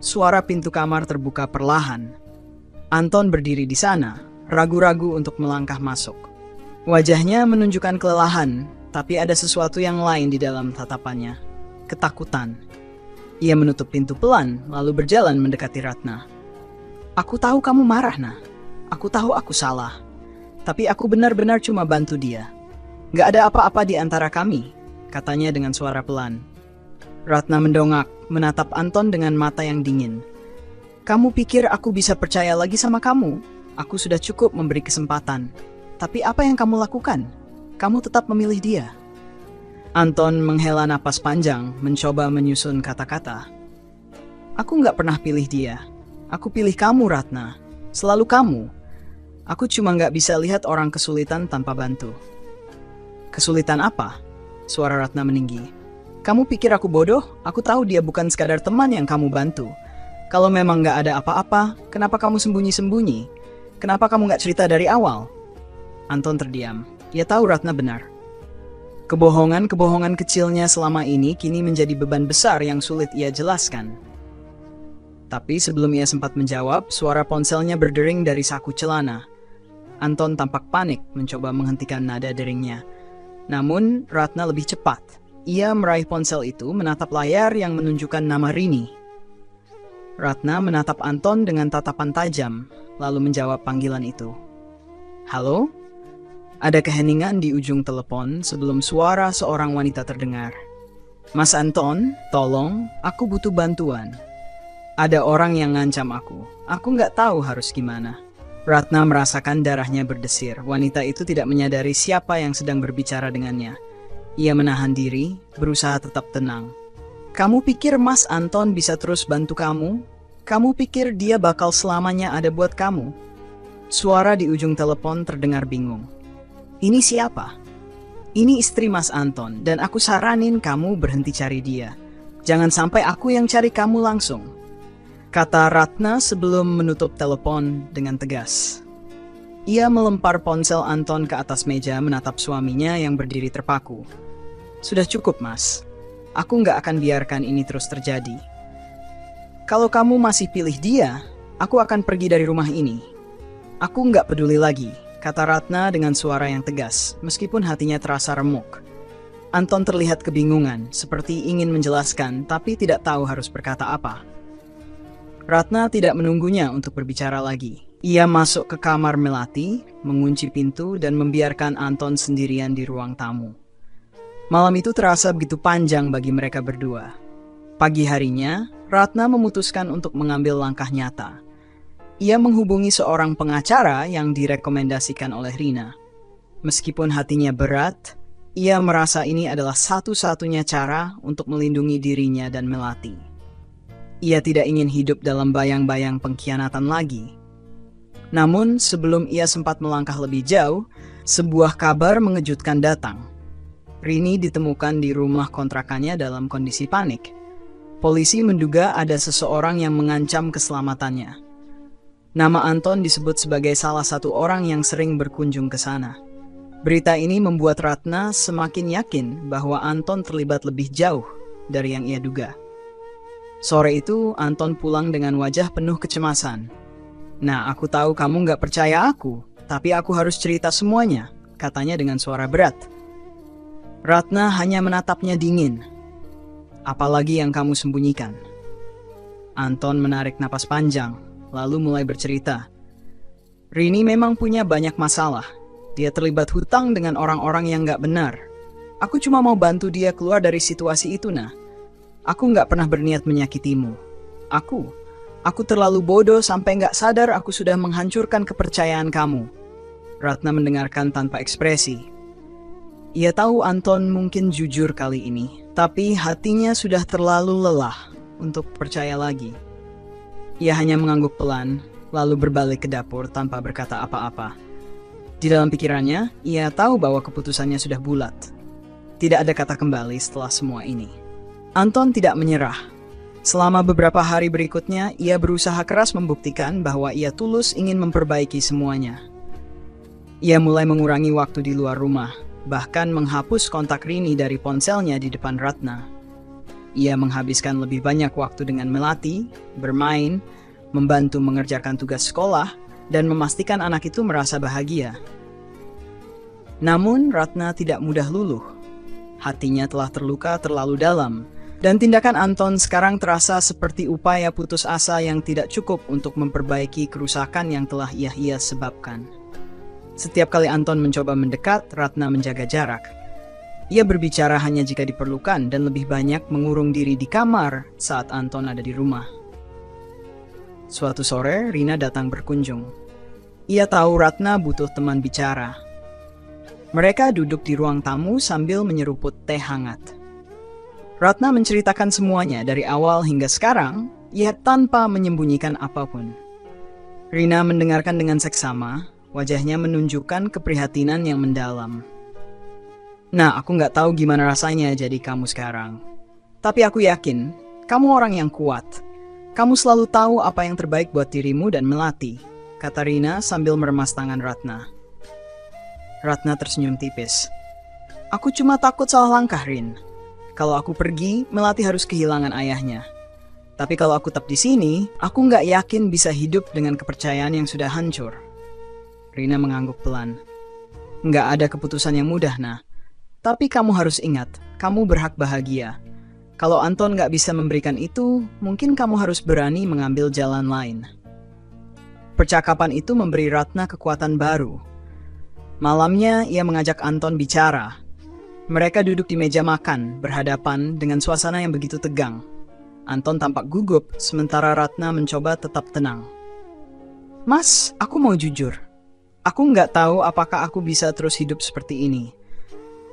suara pintu kamar terbuka perlahan. Anton berdiri di sana, ragu-ragu untuk melangkah masuk. Wajahnya menunjukkan kelelahan, tapi ada sesuatu yang lain di dalam tatapannya. Ketakutan. Ia menutup pintu pelan, lalu berjalan mendekati Ratna. Aku tahu kamu marah, Nah. Aku tahu aku salah. Tapi aku benar-benar cuma bantu dia. Gak ada apa-apa di antara kami, katanya dengan suara pelan. Ratna mendongak, menatap Anton dengan mata yang dingin. Kamu pikir aku bisa percaya lagi sama kamu? Aku sudah cukup memberi kesempatan. Tapi apa yang kamu lakukan? Kamu tetap memilih dia. Anton menghela napas panjang, mencoba menyusun kata-kata. Aku nggak pernah pilih dia. Aku pilih kamu, Ratna. Selalu kamu. Aku cuma nggak bisa lihat orang kesulitan tanpa bantu. Kesulitan apa? Suara Ratna meninggi. Kamu pikir aku bodoh? Aku tahu dia bukan sekadar teman yang kamu bantu. Kalau memang nggak ada apa-apa, kenapa kamu sembunyi-sembunyi? Kenapa kamu nggak cerita dari awal? Anton terdiam. Ia tahu Ratna benar. Kebohongan-kebohongan kecilnya selama ini kini menjadi beban besar yang sulit ia jelaskan. Tapi sebelum ia sempat menjawab, suara ponselnya berdering dari saku celana. Anton tampak panik mencoba menghentikan nada deringnya. Namun, Ratna lebih cepat. Ia meraih ponsel itu menatap layar yang menunjukkan nama Rini. Ratna menatap Anton dengan tatapan tajam, lalu menjawab panggilan itu. Halo? Ada keheningan di ujung telepon sebelum suara seorang wanita terdengar. Mas Anton, tolong, aku butuh bantuan. Ada orang yang ngancam aku. Aku nggak tahu harus gimana. Ratna merasakan darahnya berdesir. Wanita itu tidak menyadari siapa yang sedang berbicara dengannya. Ia menahan diri, berusaha tetap tenang. Kamu pikir Mas Anton bisa terus bantu kamu? Kamu pikir dia bakal selamanya ada buat kamu? Suara di ujung telepon terdengar bingung. Ini siapa? Ini istri Mas Anton, dan aku saranin kamu berhenti cari dia. Jangan sampai aku yang cari kamu langsung. Kata Ratna sebelum menutup telepon dengan tegas. Ia melempar ponsel Anton ke atas meja menatap suaminya yang berdiri terpaku. Sudah cukup, Mas. Aku nggak akan biarkan ini terus terjadi. Kalau kamu masih pilih dia, aku akan pergi dari rumah ini. Aku nggak peduli lagi, kata Ratna dengan suara yang tegas, meskipun hatinya terasa remuk. Anton terlihat kebingungan, seperti ingin menjelaskan, tapi tidak tahu harus berkata apa. Ratna tidak menunggunya untuk berbicara lagi. Ia masuk ke kamar Melati, mengunci pintu dan membiarkan Anton sendirian di ruang tamu. Malam itu terasa begitu panjang bagi mereka berdua. Pagi harinya, Ratna memutuskan untuk mengambil langkah nyata. Ia menghubungi seorang pengacara yang direkomendasikan oleh Rina. Meskipun hatinya berat, ia merasa ini adalah satu-satunya cara untuk melindungi dirinya dan Melati. Ia tidak ingin hidup dalam bayang-bayang pengkhianatan lagi. Namun, sebelum ia sempat melangkah lebih jauh, sebuah kabar mengejutkan datang. Rini ditemukan di rumah kontrakannya dalam kondisi panik. Polisi menduga ada seseorang yang mengancam keselamatannya. Nama Anton disebut sebagai salah satu orang yang sering berkunjung ke sana. Berita ini membuat Ratna semakin yakin bahwa Anton terlibat lebih jauh dari yang ia duga. Sore itu, Anton pulang dengan wajah penuh kecemasan. Nah, aku tahu kamu nggak percaya aku, tapi aku harus cerita semuanya, katanya dengan suara berat. Ratna hanya menatapnya dingin. Apalagi yang kamu sembunyikan? Anton menarik napas panjang, lalu mulai bercerita. Rini memang punya banyak masalah. Dia terlibat hutang dengan orang-orang yang nggak benar. Aku cuma mau bantu dia keluar dari situasi itu, Nah. Aku nggak pernah berniat menyakitimu. Aku terlalu bodoh sampai nggak sadar aku sudah menghancurkan kepercayaan kamu. Ratna mendengarkan tanpa ekspresi. Ia tahu Anton mungkin jujur kali ini, tapi hatinya sudah terlalu lelah untuk percaya lagi. Ia hanya mengangguk pelan, lalu berbalik ke dapur tanpa berkata apa-apa. Di dalam pikirannya, ia tahu bahwa keputusannya sudah bulat. Tidak ada kata kembali setelah semua ini. Anton tidak menyerah. Selama beberapa hari berikutnya, ia berusaha keras membuktikan bahwa ia tulus ingin memperbaiki semuanya. Ia mulai mengurangi waktu di luar rumah, bahkan menghapus kontak Rini dari ponselnya di depan Ratna. Ia menghabiskan lebih banyak waktu dengan Melati, bermain, membantu mengerjakan tugas sekolah, dan memastikan anak itu merasa bahagia. Namun, Ratna tidak mudah luluh. Hatinya telah terluka terlalu dalam, dan tindakan Anton sekarang terasa seperti upaya putus asa yang tidak cukup untuk memperbaiki kerusakan yang telah ia sebabkan. Setiap kali Anton mencoba mendekat, Ratna menjaga jarak. Ia berbicara hanya jika diperlukan dan lebih banyak mengurung diri di kamar saat Anton ada di rumah. Suatu sore, Rina datang berkunjung. Ia tahu Ratna butuh teman bicara. Mereka duduk di ruang tamu sambil menyeruput teh hangat. Ratna menceritakan semuanya dari awal hingga sekarang, ia tanpa menyembunyikan apapun. Rina mendengarkan dengan seksama, wajahnya menunjukkan keprihatinan yang mendalam. Nah, aku nggak tahu gimana rasanya jadi kamu sekarang. Tapi aku yakin, kamu orang yang kuat. Kamu selalu tahu apa yang terbaik buat dirimu dan Melati, kata Rina sambil meremas tangan Ratna. Ratna tersenyum tipis. Aku cuma takut salah langkah, Rin. Kalau aku pergi, Melati harus kehilangan ayahnya. Tapi kalau aku tetap di sini, aku nggak yakin bisa hidup dengan kepercayaan yang sudah hancur. Rina mengangguk pelan. Nggak ada keputusan yang mudah, nah. Tapi kamu harus ingat, kamu berhak bahagia. Kalau Anton nggak bisa memberikan itu, mungkin kamu harus berani mengambil jalan lain. Percakapan itu memberi Ratna kekuatan baru. Malamnya, ia mengajak Anton bicara. Mereka duduk di meja makan, berhadapan dengan suasana yang begitu tegang. Anton tampak gugup, sementara Ratna mencoba tetap tenang. Mas, aku mau jujur. Aku nggak tahu apakah aku bisa terus hidup seperti ini.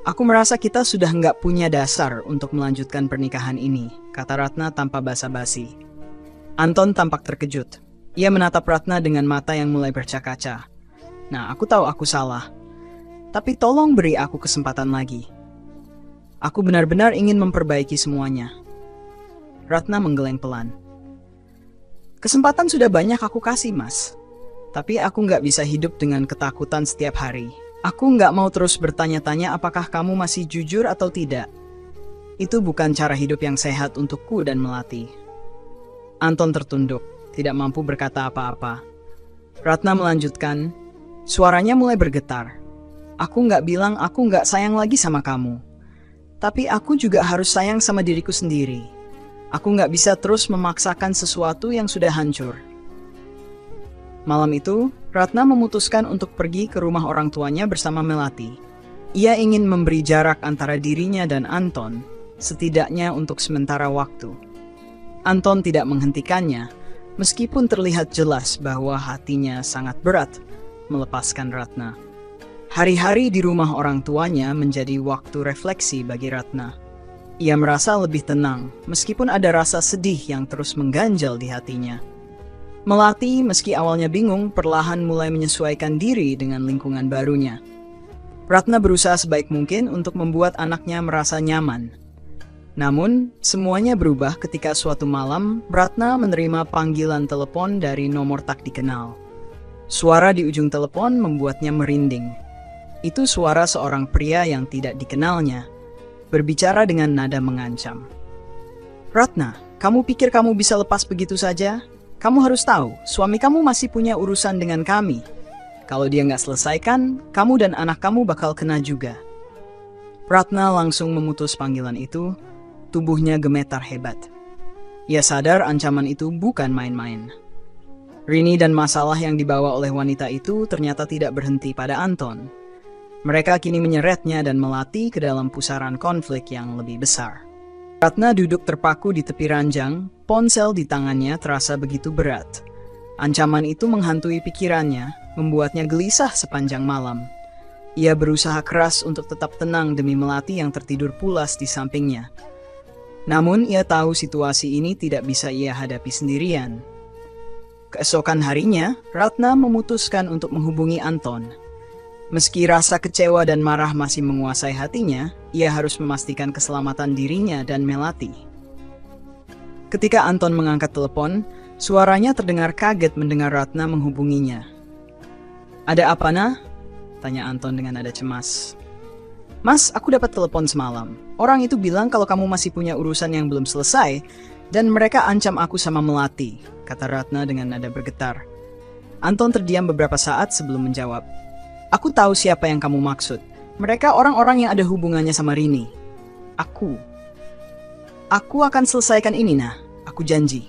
Aku merasa kita sudah nggak punya dasar untuk melanjutkan pernikahan ini, kata Ratna tanpa basa-basi. Anton tampak terkejut. Ia menatap Ratna dengan mata yang mulai berkaca-kaca. Nah, aku tahu aku salah. Tapi tolong beri aku kesempatan lagi. Aku benar-benar ingin memperbaiki semuanya. Ratna menggeleng pelan. Kesempatan sudah banyak aku kasih, Mas. Tapi aku nggak bisa hidup dengan ketakutan setiap hari. Aku nggak mau terus bertanya-tanya apakah kamu masih jujur atau tidak. Itu bukan cara hidup yang sehat untukku dan Melati. Anton tertunduk, tidak mampu berkata apa-apa. Ratna melanjutkan, suaranya mulai bergetar. Aku nggak bilang aku nggak sayang lagi sama kamu. Tapi aku juga harus sayang sama diriku sendiri. Aku nggak bisa terus memaksakan sesuatu yang sudah hancur. Malam itu, Ratna memutuskan untuk pergi ke rumah orang tuanya bersama Melati. Ia ingin memberi jarak antara dirinya dan Anton, setidaknya untuk sementara waktu. Anton tidak menghentikannya, meskipun terlihat jelas bahwa hatinya sangat berat melepaskan Ratna. Hari-hari di rumah orang tuanya menjadi waktu refleksi bagi Ratna. Ia merasa lebih tenang, meskipun ada rasa sedih yang terus mengganjal di hatinya. Melati, meski awalnya bingung, perlahan mulai menyesuaikan diri dengan lingkungan barunya. Ratna berusaha sebaik mungkin untuk membuat anaknya merasa nyaman. Namun, semuanya berubah ketika suatu malam, Ratna menerima panggilan telepon dari nomor tak dikenal. Suara di ujung telepon membuatnya merinding. Itu suara seorang pria yang tidak dikenalnya, berbicara dengan nada mengancam. Ratna, kamu pikir kamu bisa lepas begitu saja? Kamu harus tahu, suami kamu masih punya urusan dengan kami. Kalau dia nggak selesaikan, kamu dan anak kamu bakal kena juga. Ratna langsung memutus panggilan itu, tubuhnya gemetar hebat. Ia sadar ancaman itu bukan main-main. Rini dan masalah yang dibawa oleh wanita itu ternyata tidak berhenti pada Anton. Mereka kini menyeretnya dan Melati ke dalam pusaran konflik yang lebih besar. Ratna duduk terpaku di tepi ranjang, ponsel di tangannya terasa begitu berat. Ancaman itu menghantui pikirannya, membuatnya gelisah sepanjang malam. Ia berusaha keras untuk tetap tenang demi Melati yang tertidur pulas di sampingnya. Namun ia tahu situasi ini tidak bisa ia hadapi sendirian. Keesokan harinya, Ratna memutuskan untuk menghubungi Anton. Meski rasa kecewa dan marah masih menguasai hatinya, ia harus memastikan keselamatan dirinya dan Melati. Ketika Anton mengangkat telepon, suaranya terdengar kaget mendengar Ratna menghubunginya. Ada apa, Nah? Tanya Anton dengan nada cemas. Mas, aku dapat telepon semalam. Orang itu bilang kalau kamu masih punya urusan yang belum selesai, dan mereka ancam aku sama Melati, kata Ratna dengan nada bergetar. Anton terdiam beberapa saat sebelum menjawab. Aku tahu siapa yang kamu maksud. Mereka orang-orang yang ada hubungannya sama Rini. Aku akan selesaikan ini, nah. Aku janji.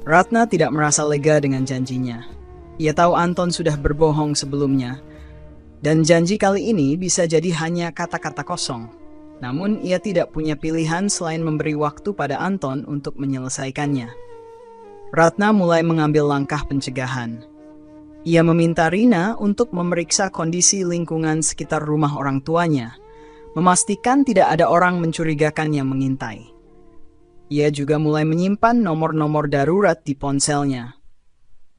Ratna tidak merasa lega dengan janjinya. Ia tahu Anton sudah berbohong sebelumnya, dan janji kali ini bisa jadi hanya kata-kata kosong. Namun ia tidak punya pilihan selain memberi waktu pada Anton untuk menyelesaikannya. Ratna mulai mengambil langkah pencegahan. Ia meminta Rina untuk memeriksa kondisi lingkungan sekitar rumah orang tuanya, memastikan tidak ada orang mencurigakan yang mengintai. Ia juga mulai menyimpan nomor-nomor darurat di ponselnya,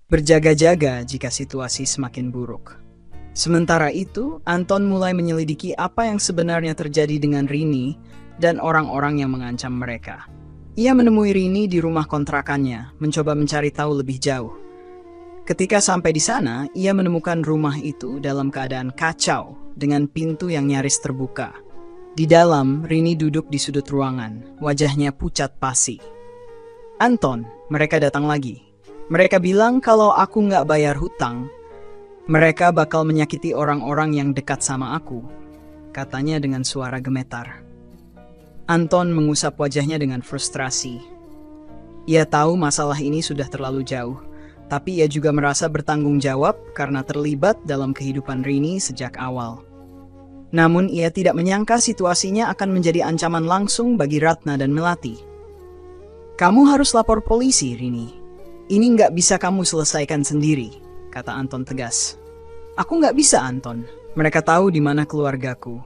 berjaga-jaga jika situasi semakin buruk. Sementara itu, Anton mulai menyelidiki apa yang sebenarnya terjadi dengan Rini dan orang-orang yang mengancam mereka. Ia menemui Rini di rumah kontrakannya, mencoba mencari tahu lebih jauh. Ketika sampai di sana, ia menemukan rumah itu dalam keadaan kacau dengan pintu yang nyaris terbuka. Di dalam, Rini duduk di sudut ruangan, wajahnya pucat pasi. Anton, mereka datang lagi. Mereka bilang kalau aku nggak bayar hutang, mereka bakal menyakiti orang-orang yang dekat sama aku, katanya dengan suara gemetar. Anton mengusap wajahnya dengan frustrasi. Ia tahu masalah ini sudah terlalu jauh, tapi ia juga merasa bertanggung jawab karena terlibat dalam kehidupan Rini sejak awal. Namun ia tidak menyangka situasinya akan menjadi ancaman langsung bagi Ratna dan Melati. Kamu harus lapor polisi, Rini. Ini nggak bisa kamu selesaikan sendiri, kata Anton tegas. Aku nggak bisa, Anton. Mereka tahu di mana keluargaku.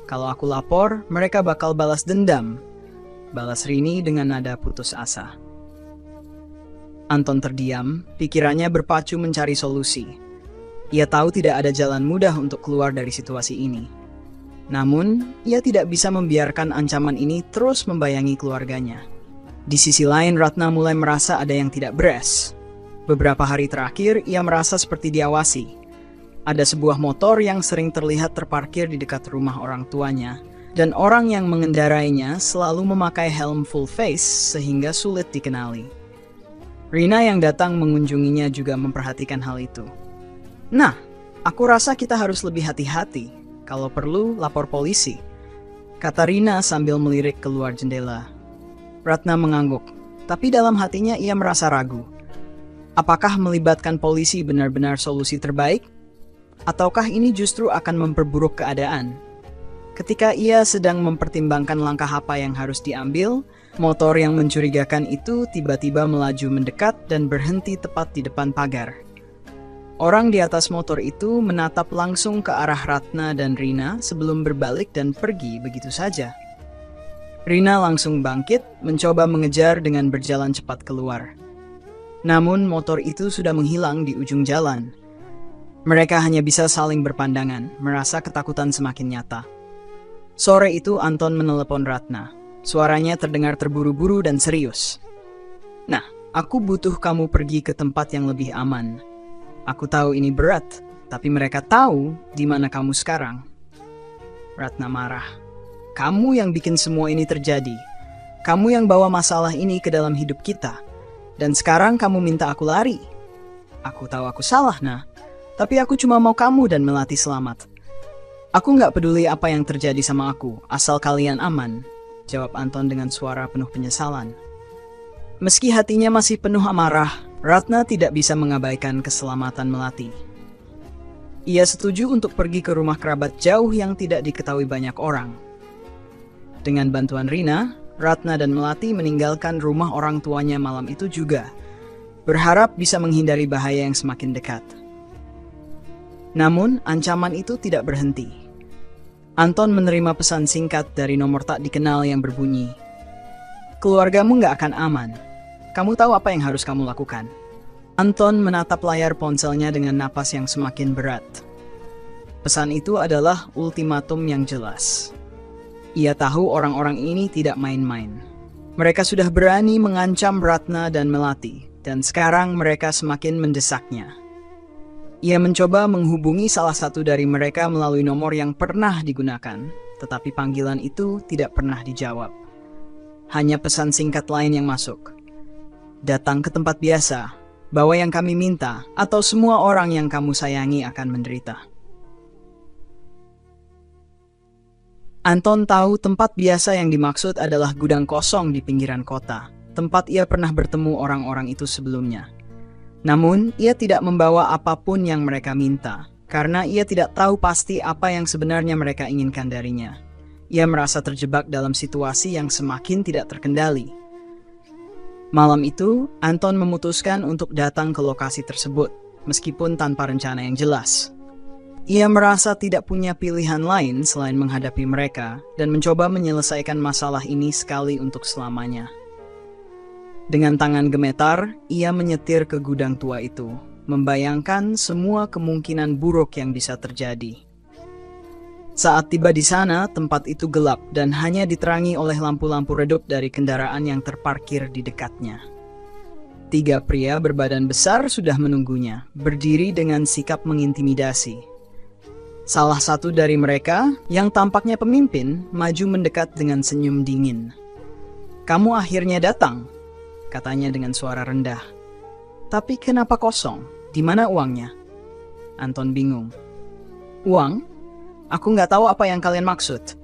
Kalau aku lapor, mereka bakal balas dendam. Balas Rini dengan nada putus asa. Anton terdiam, pikirannya berpacu mencari solusi. Ia tahu tidak ada jalan mudah untuk keluar dari situasi ini. Namun, ia tidak bisa membiarkan ancaman ini terus membayangi keluarganya. Di sisi lain, Ratna mulai merasa ada yang tidak beres. Beberapa hari terakhir, ia merasa seperti diawasi. Ada sebuah motor yang sering terlihat terparkir di dekat rumah orang tuanya, dan orang yang mengendarainya selalu memakai helm full face sehingga sulit dikenali. Rina yang datang mengunjunginya juga memperhatikan hal itu. Nah, aku rasa kita harus lebih hati-hati. Kalau perlu, lapor polisi, kata Rina sambil melirik keluar jendela. Ratna mengangguk, tapi dalam hatinya ia merasa ragu. Apakah melibatkan polisi benar-benar solusi terbaik? Ataukah ini justru akan memperburuk keadaan? Ketika ia sedang mempertimbangkan langkah apa yang harus diambil, motor yang mencurigakan itu tiba-tiba melaju mendekat dan berhenti tepat di depan pagar. Orang di atas motor itu menatap langsung ke arah Ratna dan Rina sebelum berbalik dan pergi begitu saja. Rina langsung bangkit, mencoba mengejar dengan berjalan cepat keluar. Namun motor itu sudah menghilang di ujung jalan. Mereka hanya bisa saling berpandangan, merasa ketakutan semakin nyata. Sore itu Anton menelepon Ratna. Suaranya terdengar terburu-buru dan serius. Nah, aku butuh kamu pergi ke tempat yang lebih aman. Aku tahu ini berat, tapi mereka tahu di mana kamu sekarang. Ratna marah. Kamu yang bikin semua ini terjadi. Kamu yang bawa masalah ini ke dalam hidup kita. Dan sekarang kamu minta aku lari. Aku tahu aku salah, nah. Tapi aku cuma mau kamu dan Melati selamat. Aku nggak peduli apa yang terjadi sama aku, asal kalian aman, jawab Anton dengan suara penuh penyesalan. Meski hatinya masih penuh amarah, Ratna tidak bisa mengabaikan keselamatan Melati. Ia setuju untuk pergi ke rumah kerabat jauh yang tidak diketahui banyak orang. Dengan bantuan Rina, Ratna dan Melati meninggalkan rumah orang tuanya malam itu juga, berharap bisa menghindari bahaya yang semakin dekat. Namun, ancaman itu tidak berhenti. Anton menerima pesan singkat dari nomor tak dikenal yang berbunyi, "Keluargamu nggak akan aman. Kamu tahu apa yang harus kamu lakukan?" Anton menatap layar ponselnya dengan napas yang semakin berat. Pesan itu adalah ultimatum yang jelas. Ia tahu orang-orang ini tidak main-main. Mereka sudah berani mengancam Ratna dan Melati, dan sekarang mereka semakin mendesaknya. Ia mencoba menghubungi salah satu dari mereka melalui nomor yang pernah digunakan, tetapi panggilan itu tidak pernah dijawab. Hanya pesan singkat lain yang masuk. Datang ke tempat biasa, bawa yang kami minta, atau semua orang yang kamu sayangi akan menderita. Anton tahu tempat biasa yang dimaksud adalah gudang kosong di pinggiran kota, tempat ia pernah bertemu orang-orang itu sebelumnya. Namun, ia tidak membawa apapun yang mereka minta, karena ia tidak tahu pasti apa yang sebenarnya mereka inginkan darinya. Ia merasa terjebak dalam situasi yang semakin tidak terkendali. Malam itu, Anton memutuskan untuk datang ke lokasi tersebut, meskipun tanpa rencana yang jelas. Ia merasa tidak punya pilihan lain selain menghadapi mereka dan mencoba menyelesaikan masalah ini sekali untuk selamanya. Dengan tangan gemetar, ia menyetir ke gudang tua itu, membayangkan semua kemungkinan buruk yang bisa terjadi. Saat tiba di sana, tempat itu gelap dan hanya diterangi oleh lampu-lampu redup dari kendaraan yang terparkir di dekatnya. 3 pria berbadan besar sudah menunggunya, berdiri dengan sikap mengintimidasi. Salah satu dari mereka, yang tampaknya pemimpin, maju mendekat dengan senyum dingin. "Kamu akhirnya datang," katanya dengan suara rendah. "Tapi kenapa kosong? Di mana uangnya?" Anton bingung. "Uang? Aku nggak tahu apa yang kalian maksud.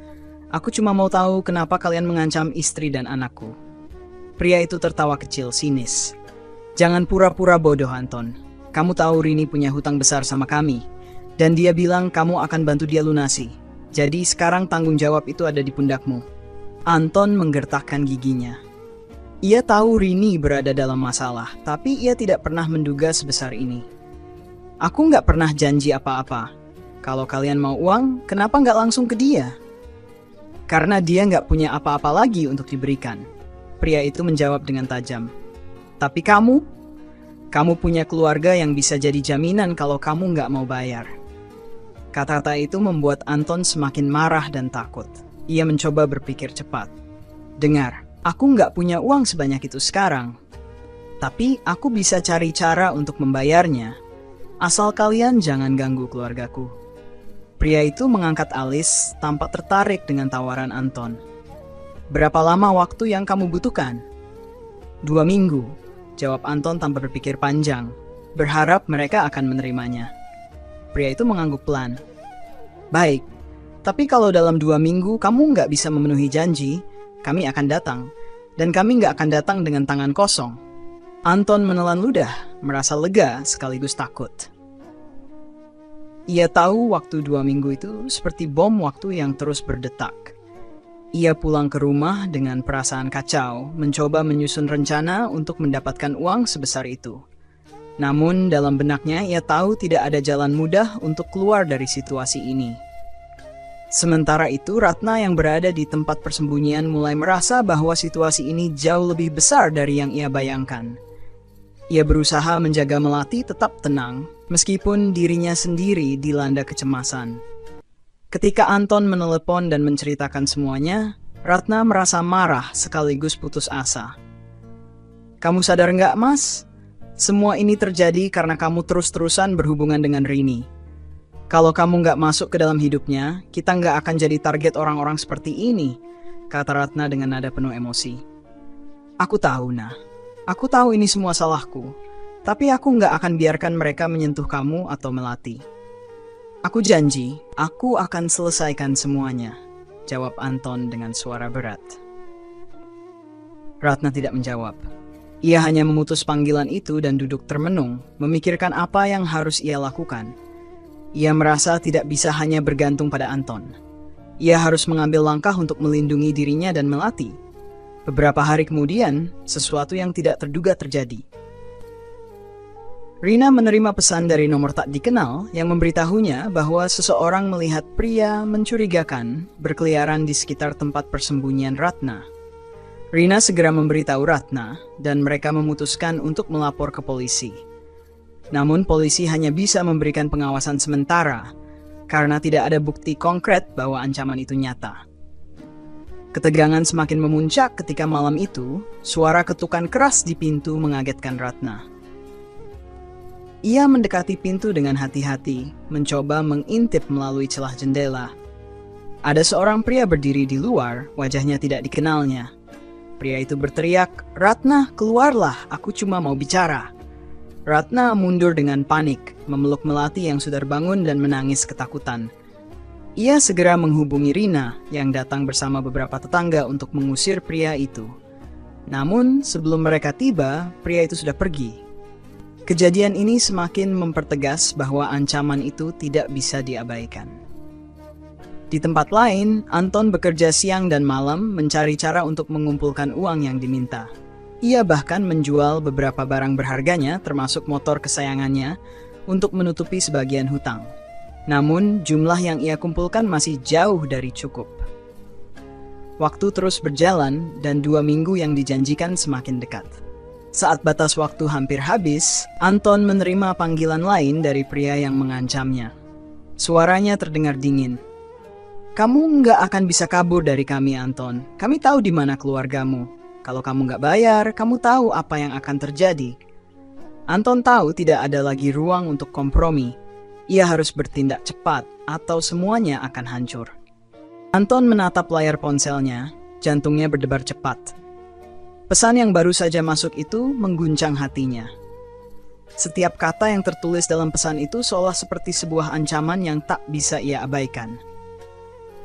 Aku cuma mau tahu kenapa kalian mengancam istri dan anakku." Pria itu tertawa kecil, sinis. "Jangan pura-pura bodoh, Anton. Kamu tahu Rini punya hutang besar sama kami. Dan dia bilang kamu akan bantu dia lunasi. Jadi sekarang tanggung jawab itu ada di pundakmu." Anton menggertakkan giginya. Ia tahu Rini berada dalam masalah, tapi ia tidak pernah menduga sebesar ini. "Aku nggak pernah janji apa-apa. Kalau kalian mau uang, kenapa nggak langsung ke dia?" "Karena dia nggak punya apa-apa lagi untuk diberikan." Pria itu menjawab dengan tajam. "Tapi kamu punya keluarga yang bisa jadi jaminan kalau kamu nggak mau bayar." Kata-kata itu membuat Anton semakin marah dan takut. Ia mencoba berpikir cepat. "Dengar, aku nggak punya uang sebanyak itu sekarang. Tapi aku bisa cari cara untuk membayarnya. Asal kalian jangan ganggu keluargaku." Pria itu mengangkat alis, tampak tertarik dengan tawaran Anton. "Berapa lama waktu yang kamu butuhkan?" 2 minggu, jawab Anton tanpa berpikir panjang, berharap mereka akan menerimanya. Pria itu mengangguk pelan. "Baik, tapi kalau dalam 2 minggu kamu nggak bisa memenuhi janji, kami akan datang. Dan kami nggak akan datang dengan tangan kosong." Anton menelan ludah, merasa lega sekaligus takut. Ia tahu waktu 2 minggu itu seperti bom waktu yang terus berdetak. Ia pulang ke rumah dengan perasaan kacau, mencoba menyusun rencana untuk mendapatkan uang sebesar itu. Namun dalam benaknya ia tahu tidak ada jalan mudah untuk keluar dari situasi ini. Sementara itu, Ratna yang berada di tempat persembunyian mulai merasa bahwa situasi ini jauh lebih besar dari yang ia bayangkan. Ia berusaha menjaga Melati tetap tenang, meskipun dirinya sendiri dilanda kecemasan. Ketika Anton menelepon dan menceritakan semuanya, Ratna merasa marah sekaligus putus asa. "Kamu sadar nggak, Mas? Semua ini terjadi karena kamu terus-terusan berhubungan dengan Rini. Kalau kamu nggak masuk ke dalam hidupnya, kita nggak akan jadi target orang-orang seperti ini," kata Ratna dengan nada penuh emosi. "Aku tahu, Nah. Aku tahu ini semua salahku. Tapi aku nggak akan biarkan mereka menyentuh kamu atau Melati. Aku janji, aku akan selesaikan semuanya," jawab Anton dengan suara berat. Ratna tidak menjawab. Ia hanya memutus panggilan itu dan duduk termenung, memikirkan apa yang harus ia lakukan. Ia merasa tidak bisa hanya bergantung pada Anton. Ia harus mengambil langkah untuk melindungi dirinya dan Melati. Beberapa hari kemudian, sesuatu yang tidak terduga terjadi. Rina menerima pesan dari nomor tak dikenal yang memberitahunya bahwa seseorang melihat pria mencurigakan berkeliaran di sekitar tempat persembunyian Ratna. Rina segera memberitahu Ratna dan mereka memutuskan untuk melapor ke polisi. Namun polisi hanya bisa memberikan pengawasan sementara karena tidak ada bukti konkret bahwa ancaman itu nyata. Ketegangan semakin memuncak ketika malam itu, suara ketukan keras di pintu mengagetkan Ratna. Ia mendekati pintu dengan hati-hati, mencoba mengintip melalui celah jendela. Ada seorang pria berdiri di luar, wajahnya tidak dikenalnya. Pria itu berteriak, "Ratna, keluarlah, aku cuma mau bicara." Ratna mundur dengan panik, memeluk Melati yang sudah bangun dan menangis ketakutan. Ia segera menghubungi Rina yang datang bersama beberapa tetangga untuk mengusir pria itu. Namun, sebelum mereka tiba, pria itu sudah pergi. Kejadian ini semakin mempertegas bahwa ancaman itu tidak bisa diabaikan. Di tempat lain, Anton bekerja siang dan malam mencari cara untuk mengumpulkan uang yang diminta. Ia bahkan menjual beberapa barang berharganya termasuk motor kesayangannya untuk menutupi sebagian hutang. Namun, jumlah yang ia kumpulkan masih jauh dari cukup. Waktu terus berjalan dan 2 minggu yang dijanjikan semakin dekat. Saat batas waktu hampir habis, Anton menerima panggilan lain dari pria yang mengancamnya. Suaranya terdengar dingin. "Kamu nggak akan bisa kabur dari kami, Anton. Kami tahu di mana keluargamu. Kalau kamu nggak bayar, kamu tahu apa yang akan terjadi." Anton tahu tidak ada lagi ruang untuk kompromi. Ia harus bertindak cepat atau semuanya akan hancur. Anton menatap layar ponselnya, jantungnya berdebar cepat. Pesan yang baru saja masuk itu mengguncang hatinya. Setiap kata yang tertulis dalam pesan itu seolah seperti sebuah ancaman yang tak bisa ia abaikan.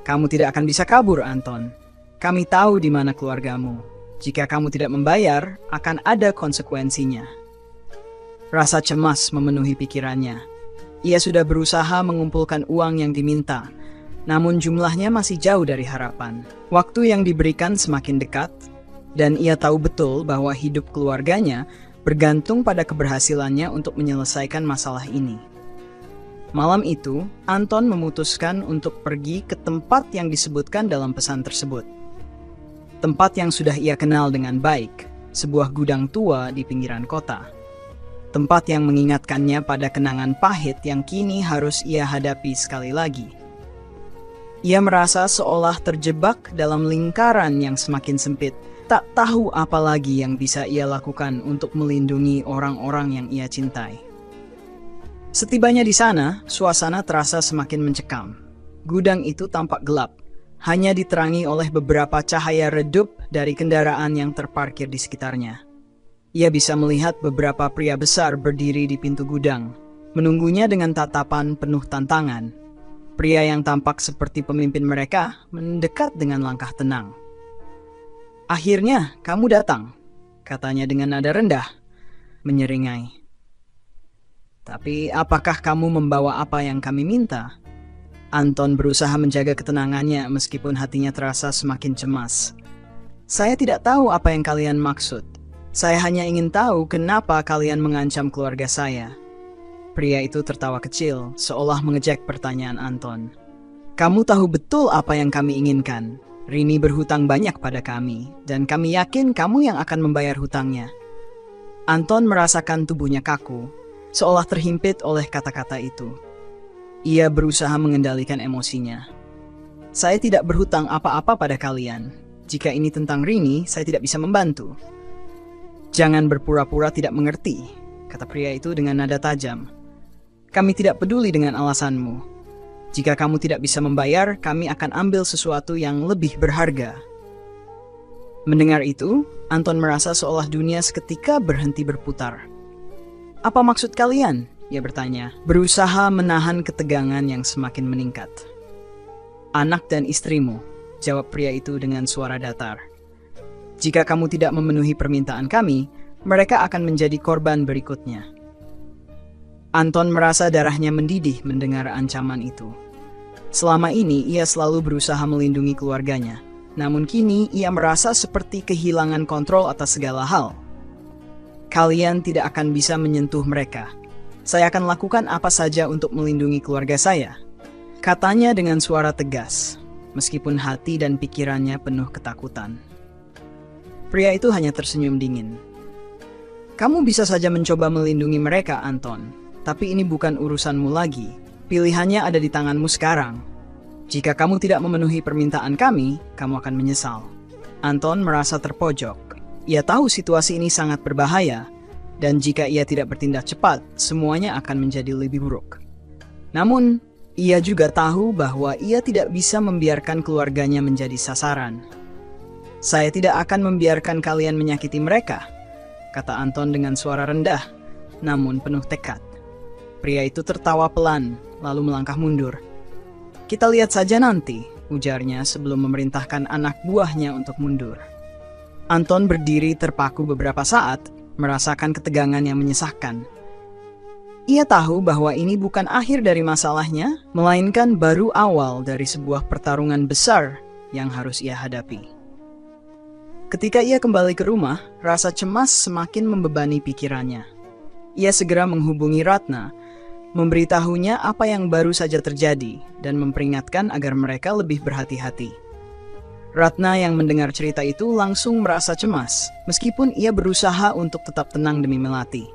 "Kamu tidak akan bisa kabur, Anton. Kami tahu di mana keluargamu. Jika kamu tidak membayar, akan ada konsekuensinya." Rasa cemas memenuhi pikirannya. Ia sudah berusaha mengumpulkan uang yang diminta, namun jumlahnya masih jauh dari harapan. Waktu yang diberikan semakin dekat, dan ia tahu betul bahwa hidup keluarganya bergantung pada keberhasilannya untuk menyelesaikan masalah ini. Malam itu, Anton memutuskan untuk pergi ke tempat yang disebutkan dalam pesan tersebut. Tempat yang sudah ia kenal dengan baik, sebuah gudang tua di pinggiran kota. Tempat yang mengingatkannya pada kenangan pahit yang kini harus ia hadapi sekali lagi. Ia merasa seolah terjebak dalam lingkaran yang semakin sempit, tak tahu apa lagi yang bisa ia lakukan untuk melindungi orang-orang yang ia cintai. Setibanya di sana, suasana terasa semakin mencekam. Gudang itu tampak gelap, hanya diterangi oleh beberapa cahaya redup dari kendaraan yang terparkir di sekitarnya. Ia bisa melihat beberapa pria besar berdiri di pintu gudang, menunggunya dengan tatapan penuh tantangan. Pria yang tampak seperti pemimpin mereka mendekat dengan langkah tenang. "Akhirnya, kamu datang," katanya dengan nada rendah, menyeringai. "Tapi apakah kamu membawa apa yang kami minta?" Anton berusaha menjaga ketenangannya meskipun hatinya terasa semakin cemas. "Saya tidak tahu apa yang kalian maksud. Saya hanya ingin tahu kenapa kalian mengancam keluarga saya." Pria itu tertawa kecil, seolah mengejek pertanyaan Anton. "Kamu tahu betul apa yang kami inginkan. Rini berhutang banyak pada kami, dan kami yakin kamu yang akan membayar hutangnya." Anton merasakan tubuhnya kaku, seolah terhimpit oleh kata-kata itu. Ia berusaha mengendalikan emosinya. "Saya tidak berhutang apa-apa pada kalian. Jika ini tentang Rini, saya tidak bisa membantu." "Jangan berpura-pura tidak mengerti," kata pria itu dengan nada tajam. "Kami tidak peduli dengan alasanmu. Jika kamu tidak bisa membayar, kami akan ambil sesuatu yang lebih berharga." Mendengar itu, Anton merasa seolah dunia seketika berhenti berputar. "Apa maksud kalian?" ia bertanya, berusaha menahan ketegangan yang semakin meningkat. "Anak dan istrimu," jawab pria itu dengan suara datar. "Jika kamu tidak memenuhi permintaan kami, mereka akan menjadi korban berikutnya." Anton merasa darahnya mendidih mendengar ancaman itu. Selama ini ia selalu berusaha melindungi keluarganya, namun kini ia merasa seperti kehilangan kontrol atas segala hal. "Kalian tidak akan bisa menyentuh mereka. Saya akan lakukan apa saja untuk melindungi keluarga saya," katanya dengan suara tegas, meskipun hati dan pikirannya penuh ketakutan. Pria itu hanya tersenyum dingin. "Kamu bisa saja mencoba melindungi mereka, Anton. Tapi ini bukan urusanmu lagi. Pilihannya ada di tanganmu sekarang. Jika kamu tidak memenuhi permintaan kami, kamu akan menyesal." Anton merasa terpojok. Ia tahu situasi ini sangat berbahaya, dan jika ia tidak bertindak cepat, semuanya akan menjadi lebih buruk. Namun, ia juga tahu bahwa ia tidak bisa membiarkan keluarganya menjadi sasaran. "Saya tidak akan membiarkan kalian menyakiti mereka," kata Anton dengan suara rendah, namun penuh tekad. Pria itu tertawa pelan, lalu melangkah mundur. "Kita lihat saja nanti," ujarnya sebelum memerintahkan anak buahnya untuk mundur. Anton berdiri terpaku beberapa saat, merasakan ketegangan yang menyesakkan. Ia tahu bahwa ini bukan akhir dari masalahnya, melainkan baru awal dari sebuah pertarungan besar yang harus ia hadapi. Ketika ia kembali ke rumah, rasa cemas semakin membebani pikirannya. Ia segera menghubungi Ratna, memberitahunya apa yang baru saja terjadi, dan memperingatkan agar mereka lebih berhati-hati. Ratna yang mendengar cerita itu langsung merasa cemas, meskipun ia berusaha untuk tetap tenang demi Melati.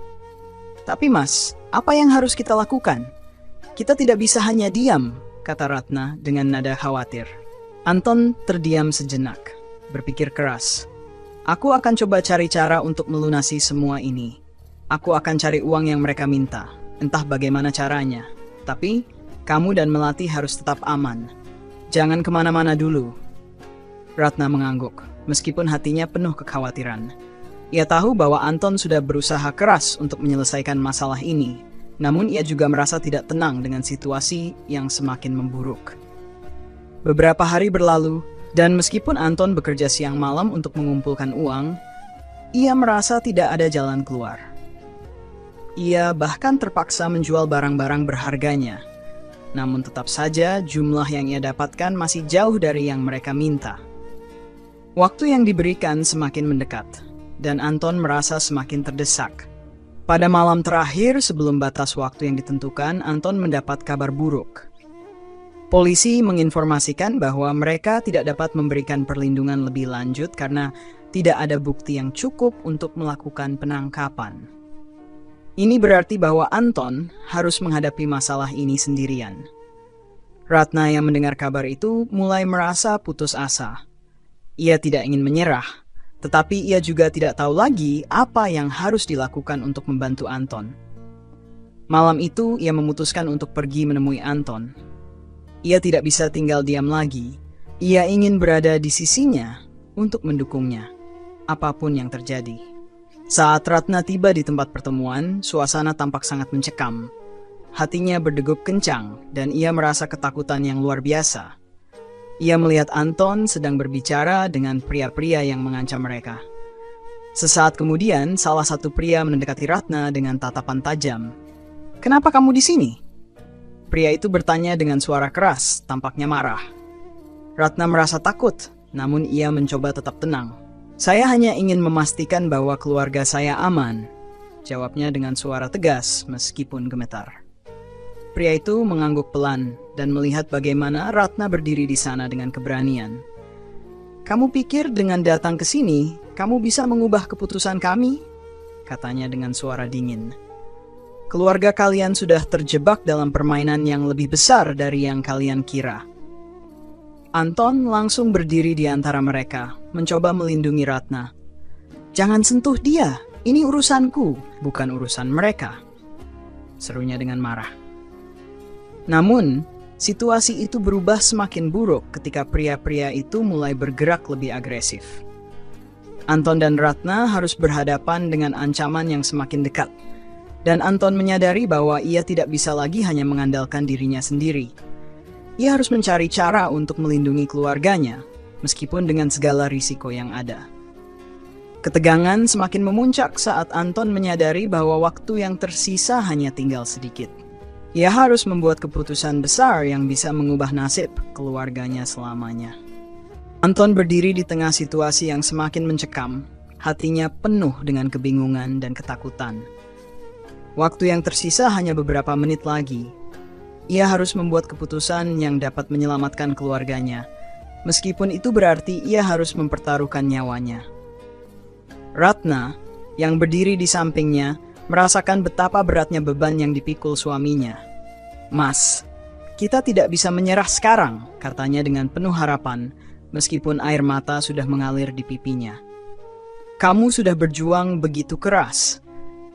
"Tapi Mas, apa yang harus kita lakukan? Kita tidak bisa hanya diam," kata Ratna dengan nada khawatir. Anton terdiam sejenak, berpikir keras. "Aku akan coba cari cara untuk melunasi semua ini. Aku akan cari uang yang mereka minta, entah bagaimana caranya. Tapi, kamu dan Melati harus tetap aman. Jangan kemana-mana dulu." Ratna mengangguk, meskipun hatinya penuh kekhawatiran. Ia tahu bahwa Anton sudah berusaha keras untuk menyelesaikan masalah ini, namun ia juga merasa tidak tenang dengan situasi yang semakin memburuk. Beberapa hari berlalu, dan meskipun Anton bekerja siang malam untuk mengumpulkan uang, ia merasa tidak ada jalan keluar. Ia bahkan terpaksa menjual barang-barang berharganya, namun tetap saja jumlah yang ia dapatkan masih jauh dari yang mereka minta. Waktu yang diberikan semakin mendekat, dan Anton merasa semakin terdesak. Pada malam terakhir sebelum batas waktu yang ditentukan, Anton mendapat kabar buruk. Polisi menginformasikan bahwa mereka tidak dapat memberikan perlindungan lebih lanjut karena tidak ada bukti yang cukup untuk melakukan penangkapan. Ini berarti bahwa Anton harus menghadapi masalah ini sendirian. Ratna yang mendengar kabar itu mulai merasa putus asa. Ia tidak ingin menyerah, tetapi ia juga tidak tahu lagi apa yang harus dilakukan untuk membantu Anton. Malam itu ia memutuskan untuk pergi menemui Anton. Ia tidak bisa tinggal diam lagi. Ia ingin berada di sisinya untuk mendukungnya, apapun yang terjadi. Saat Ratna tiba di tempat pertemuan, suasana tampak sangat mencekam. Hatinya berdegup kencang dan ia merasa ketakutan yang luar biasa. Ia melihat Anton sedang berbicara dengan pria-pria yang mengancam mereka. Sesaat kemudian, salah satu pria mendekati Ratna dengan tatapan tajam. "Kenapa kamu di sini?" Pria itu bertanya dengan suara keras, tampaknya marah. Ratna merasa takut, namun ia mencoba tetap tenang. "Saya hanya ingin memastikan bahwa keluarga saya aman," jawabnya dengan suara tegas meskipun gemetar. Pria itu mengangguk pelan dan melihat bagaimana Ratna berdiri di sana dengan keberanian. "Kamu pikir dengan datang ke sini, kamu bisa mengubah keputusan kami?" katanya dengan suara dingin. "Keluarga kalian sudah terjebak dalam permainan yang lebih besar dari yang kalian kira." Anton langsung berdiri di antara mereka, mencoba melindungi Ratna. "Jangan sentuh dia, ini urusanku, bukan urusan mereka," serunya dengan marah. Namun, situasi itu berubah semakin buruk ketika pria-pria itu mulai bergerak lebih agresif. Anton dan Ratna harus berhadapan dengan ancaman yang semakin dekat. Dan Anton menyadari bahwa ia tidak bisa lagi hanya mengandalkan dirinya sendiri. Ia harus mencari cara untuk melindungi keluarganya, meskipun dengan segala risiko yang ada. Ketegangan semakin memuncak saat Anton menyadari bahwa waktu yang tersisa hanya tinggal sedikit. Ia harus membuat keputusan besar yang bisa mengubah nasib keluarganya selamanya. Anton berdiri di tengah situasi yang semakin mencekam, hatinya penuh dengan kebingungan dan ketakutan. Waktu yang tersisa hanya beberapa menit lagi. Ia harus membuat keputusan yang dapat menyelamatkan keluarganya, meskipun itu berarti ia harus mempertaruhkan nyawanya. Ratna, yang berdiri di sampingnya, merasakan betapa beratnya beban yang dipikul suaminya. "Mas, kita tidak bisa menyerah sekarang," katanya dengan penuh harapan, meskipun air mata sudah mengalir di pipinya. "Kamu sudah berjuang begitu keras.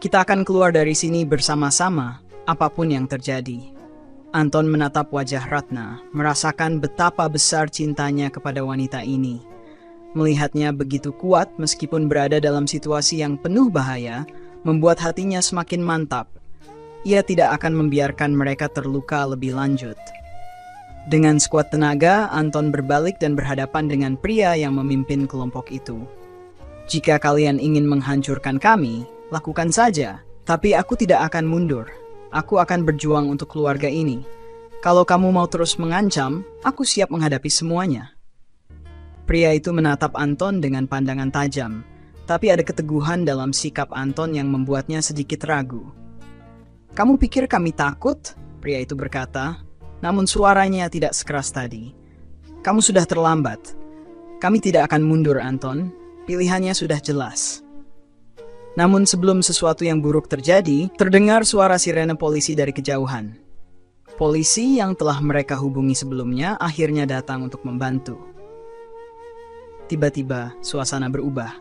Kita akan keluar dari sini bersama-sama, apapun yang terjadi. Anton menatap wajah Ratna, merasakan betapa besar cintanya kepada wanita ini. Melihatnya begitu kuat meskipun berada dalam situasi yang penuh bahaya, membuat hatinya semakin mantap. Ia tidak akan membiarkan mereka terluka lebih lanjut. Dengan sekuat tenaga, Anton berbalik dan berhadapan dengan pria yang memimpin kelompok itu. Jika kalian ingin menghancurkan kami, lakukan saja. Tapi aku tidak akan mundur. Aku akan berjuang untuk keluarga ini. Kalau kamu mau terus mengancam, aku siap menghadapi semuanya. Pria itu menatap Anton dengan pandangan tajam, tapi ada keteguhan dalam sikap Anton yang membuatnya sedikit ragu. Kamu pikir kami takut? Pria itu berkata, namun suaranya tidak sekeras tadi. Kamu sudah terlambat. Kami tidak akan mundur, Anton. Pilihannya sudah jelas. Namun sebelum sesuatu yang buruk terjadi, terdengar suara sirene polisi dari kejauhan. Polisi yang telah mereka hubungi sebelumnya akhirnya datang untuk membantu. Tiba-tiba, suasana berubah.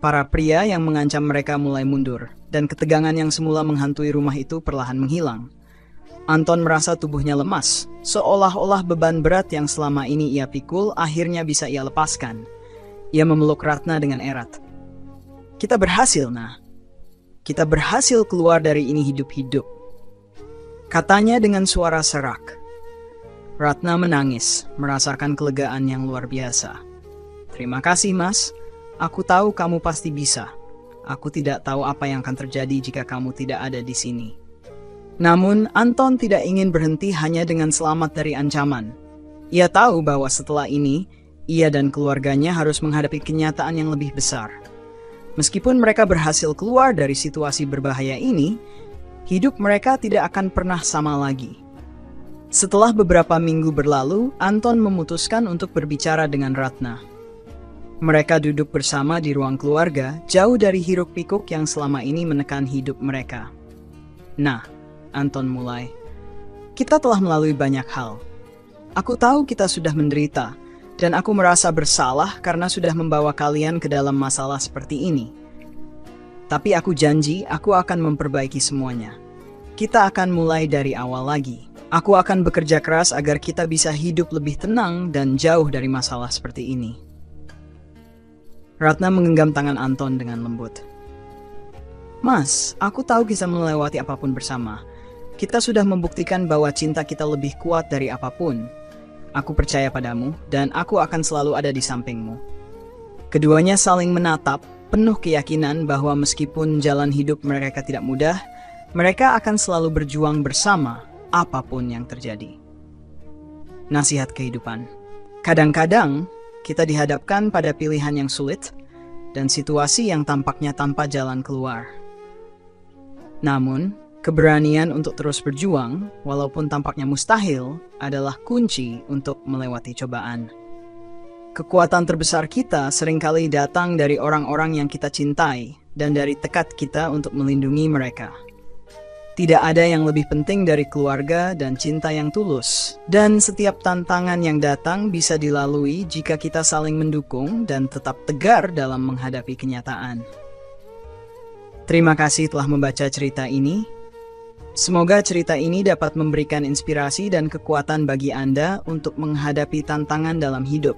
Para pria yang mengancam mereka mulai mundur, dan ketegangan yang semula menghantui rumah itu perlahan menghilang. Anton merasa tubuhnya lemas, seolah-olah beban berat yang selama ini ia pikul akhirnya bisa ia lepaskan. Ia memeluk Ratna dengan erat. Kita berhasil, Nah. Kita berhasil keluar dari ini hidup-hidup. Katanya dengan suara serak. Ratna menangis, merasakan kelegaan yang luar biasa. Terima kasih, Mas. Aku tahu kamu pasti bisa. Aku tidak tahu apa yang akan terjadi jika kamu tidak ada di sini. Namun, Anton tidak ingin berhenti hanya dengan selamat dari ancaman. Ia tahu bahwa setelah ini, ia dan keluarganya harus menghadapi kenyataan yang lebih besar. Meskipun mereka berhasil keluar dari situasi berbahaya ini, hidup mereka tidak akan pernah sama lagi. Setelah beberapa minggu berlalu, Anton memutuskan untuk berbicara dengan Ratna. Mereka duduk bersama di ruang keluarga, jauh dari hiruk-pikuk yang selama ini menekan hidup mereka. Nah, Anton mulai. Kita telah melalui banyak hal. Aku tahu kita sudah menderita, dan aku merasa bersalah karena sudah membawa kalian ke dalam masalah seperti ini. Tapi aku janji, aku akan memperbaiki semuanya. Kita akan mulai dari awal lagi. Aku akan bekerja keras agar kita bisa hidup lebih tenang dan jauh dari masalah seperti ini. Ratna menggenggam tangan Anton dengan lembut. Mas, aku tahu bisa melewati apapun bersama. Kita sudah membuktikan bahwa cinta kita lebih kuat dari apapun. Aku percaya padamu, dan aku akan selalu ada di sampingmu. Keduanya saling menatap, penuh keyakinan bahwa meskipun jalan hidup mereka tidak mudah, mereka akan selalu berjuang bersama, apapun yang terjadi. Nasihat kehidupan. Kadang-kadang, kita dihadapkan pada pilihan yang sulit dan situasi yang tampaknya tanpa jalan keluar. Namun, keberanian untuk terus berjuang, walaupun tampaknya mustahil, adalah kunci untuk melewati cobaan. Kekuatan terbesar kita seringkali datang dari orang-orang yang kita cintai dan dari tekad kita untuk melindungi mereka. Tidak ada yang lebih penting dari keluarga dan cinta yang tulus. Dan setiap tantangan yang datang bisa dilalui jika kita saling mendukung dan tetap tegar dalam menghadapi kenyataan. Terima kasih telah membaca cerita ini. Semoga cerita ini dapat memberikan inspirasi dan kekuatan bagi Anda untuk menghadapi tantangan dalam hidup.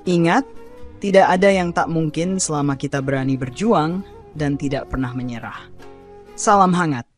Ingat, tidak ada yang tak mungkin selama kita berani berjuang dan tidak pernah menyerah. Salam hangat.